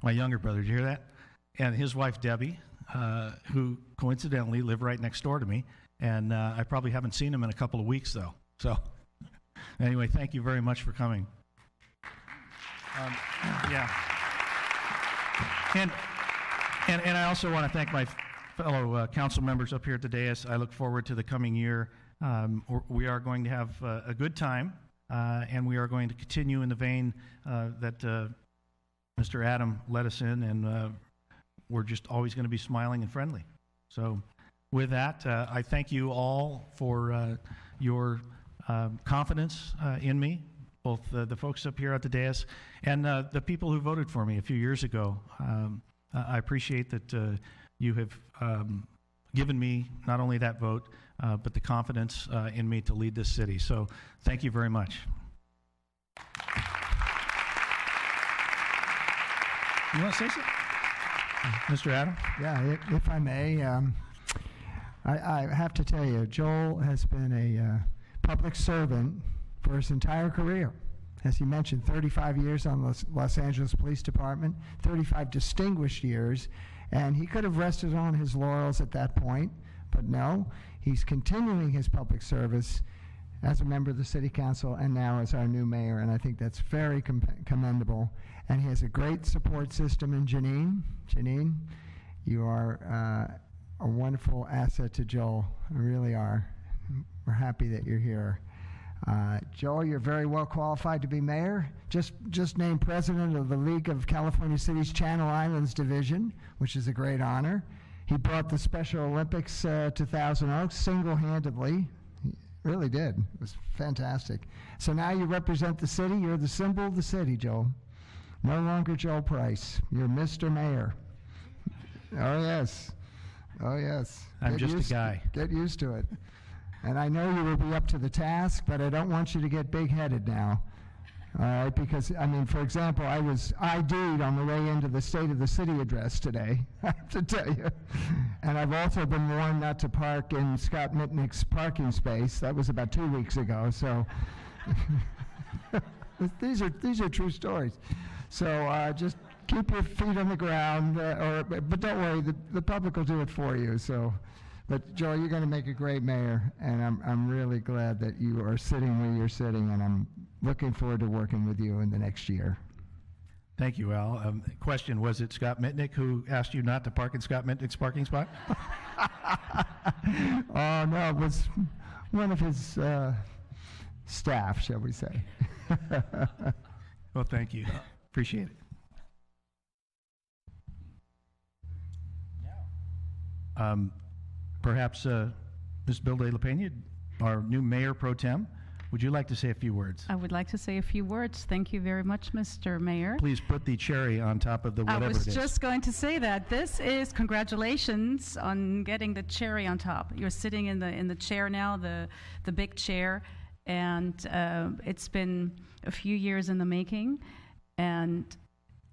my younger brother. Did you hear that? And his wife, Debbie, who coincidentally live right next door to me. And I probably haven't seen him in a couple of weeks, though. So anyway, thank you very much for coming. Yeah. And I also want to thank my fellow council members up here today as I look forward to the coming year. We are going to have a good time, and we are going to continue in the vein that Mr. Adam led us in, and we're just always going to be smiling and friendly. So with that, I thank you all for your confidence in me, both the folks up here at the dais and the people who voted for me a few years ago. I appreciate that you have given me not only that vote, but the confidence in me to lead this city. So thank you very much. You want to say something? Mr. Adam? Yeah, if I may, I have to tell you, Joel has been a public servant for his entire career. As he mentioned, 35 years on the Los Angeles Police Department, 35 distinguished years, and he could have rested on his laurels at that point, but no, he's continuing his public service as a member of the City Council and now as our new mayor, and I think that's very commendable. And he has a great support system in Janine. Janine, you are a wonderful asset to Joel. You really are. We're happy that you're here. Joel, you're very well qualified to be mayor. Just named president of the League of California Cities Channel Islands Division, which is a great honor. He brought the Special Olympics to Thousand Oaks single-handedly. He really did. It was fantastic. So now you represent the city. You're the symbol of the city, Joel. No longer Joel Price. You're Mr. Mayor. Oh, yes. Oh, yes. I'm just a guy. Get used to it. And I know you will be up to the task, but I don't want you to get big-headed now. All right, because, I mean, for example, I was ID'd on the way into the State of the City address today, I have to tell you. And I've also been warned not to park in Scott Mitnick's parking space. That was about 2 weeks ago, so these are true stories. So just keep your feet on the ground, but don't worry, the public will do it for you. So, but Joel, you're going to make a great mayor, and I'm really glad that you are sitting where you're sitting, and I'm looking forward to working with you in the next year. Thank you, Al. Question, was it Scott Mitnick who asked you not to park in Scott Mitnick's parking spot? Oh, no, it was one of his staff, shall we say. Well, thank you. Appreciate it. Perhaps Ms. Bill de la Pena, our new Mayor Pro Tem, would you like to say a few words? I would like to say a few words. Thank you very much, Mr. Mayor. Please put the cherry on top of the whatever it is. I was just going to say that. This is congratulations on getting the cherry on top. You're sitting in the chair now, the big chair, and it's been a few years in the making, and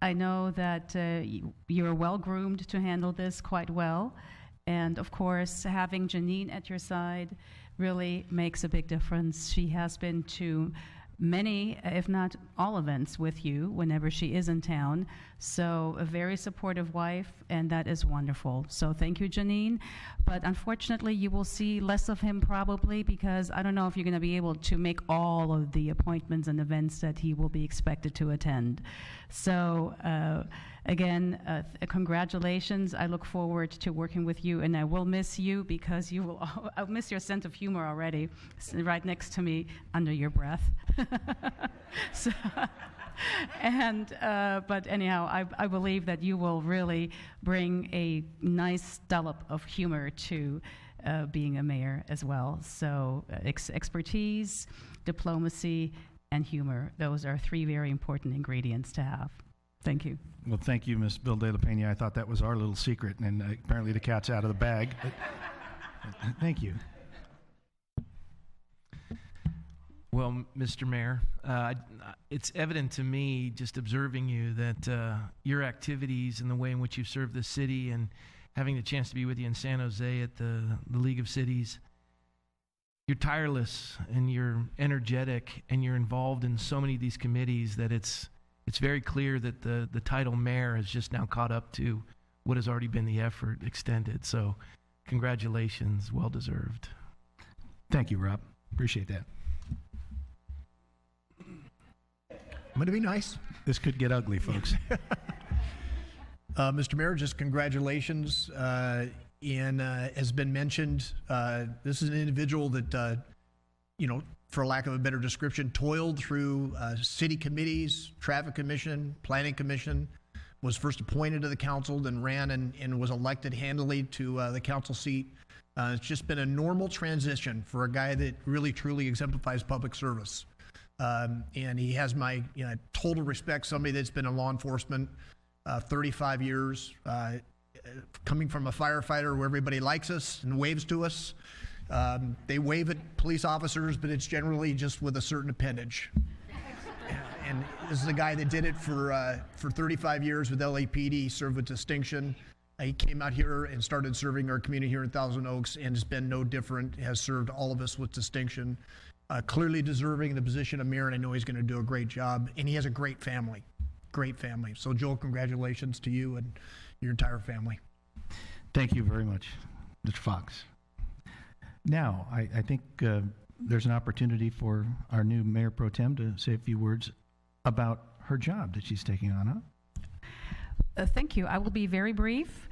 I know that you're well groomed to handle this quite well. And of course, having Janine at your side really makes a big difference. She has been to many, if not all, events with you whenever she is in town. So a very supportive wife, and that is wonderful. So thank you, Janine. But unfortunately, you will see less of him probably, because I don't know if you're going to be able to make all of the appointments and events that he will be expected to attend. So again, congratulations. I look forward to working with you, and I will miss you because you will. I'll miss your sense of humor already, right next to me under your breath. So, and but anyhow, I believe that you will really bring a nice dollop of humor to being a mayor as well. So expertise, diplomacy, and humor. Those are three very important ingredients to have. Thank you. Well, thank you, Ms. Bill de la Pena. I thought that was our little secret, and apparently the cat's out of the bag. But thank you. Well, Mr. Mayor, it's evident to me, just observing you, that your activities and the way in which you've served the city, and having the chance to be with you in San Jose at the League of Cities, you're tireless and you're energetic and you're involved in so many of these committees that it's very clear that the title mayor has just now caught up to what has already been the effort extended. So congratulations, well deserved. Thank you, Rob. Appreciate that. I'm going to be nice. This could get ugly, folks. Mr. Mayor, just congratulations. Has been mentioned, this is an individual that, for lack of a better description, toiled through city committees, traffic commission, planning commission, was first appointed to the council, then ran and was elected handily to the council seat. It's just been a normal transition for a guy that really, truly exemplifies public service. And he has my total respect, somebody that's been in law enforcement 35 years, coming from a firefighter where everybody likes us and waves to us. They wave at police officers, but it's generally just with a certain appendage. And this is a guy that did it for 35 years with LAPD. He served with distinction. He came out here and started serving our community here in Thousand Oaks, and has been no different, has served all of us with distinction. Clearly deserving the position of mayor, and I know he's going to do a great job. And he has a great family, great family. So, Joel, congratulations to you and your entire family. Thank you very much, Mr. Fox. Now, I think there's an opportunity for our new Mayor Pro Tem to say a few words about her job that she's taking on, huh? Thank you. I will be very brief.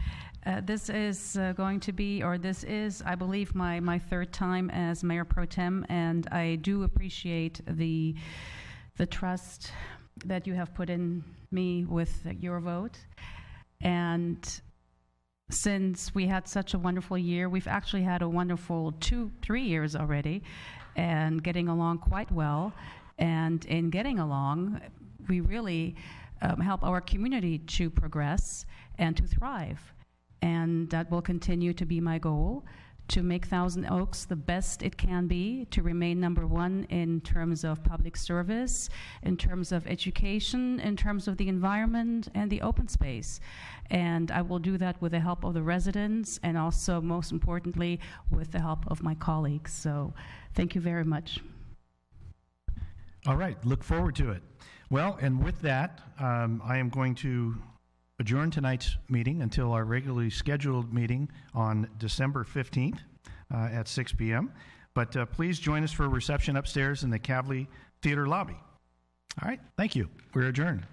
This is going to be, or this is, I believe, my third time as Mayor Pro Tem, and I do appreciate the trust that you have put in me with your vote. And since we had such a wonderful year, we've actually had a wonderful 2-3 years already, and getting along quite well. And in getting along, we really help our community to progress and to thrive. And that will continue to be my goal, to make Thousand Oaks the best it can be, to remain #1 in terms of public service, in terms of education, in terms of the environment and the open space. And I will do that with the help of the residents and also, most importantly, with the help of my colleagues. So thank you very much. All right, look forward to it. Well, and with that, I am going to adjourn tonight's meeting until our regularly scheduled meeting on December 15th at 6 p.m. But please join us for a reception upstairs in the Kavli Theater lobby. All right, thank you. We're adjourned.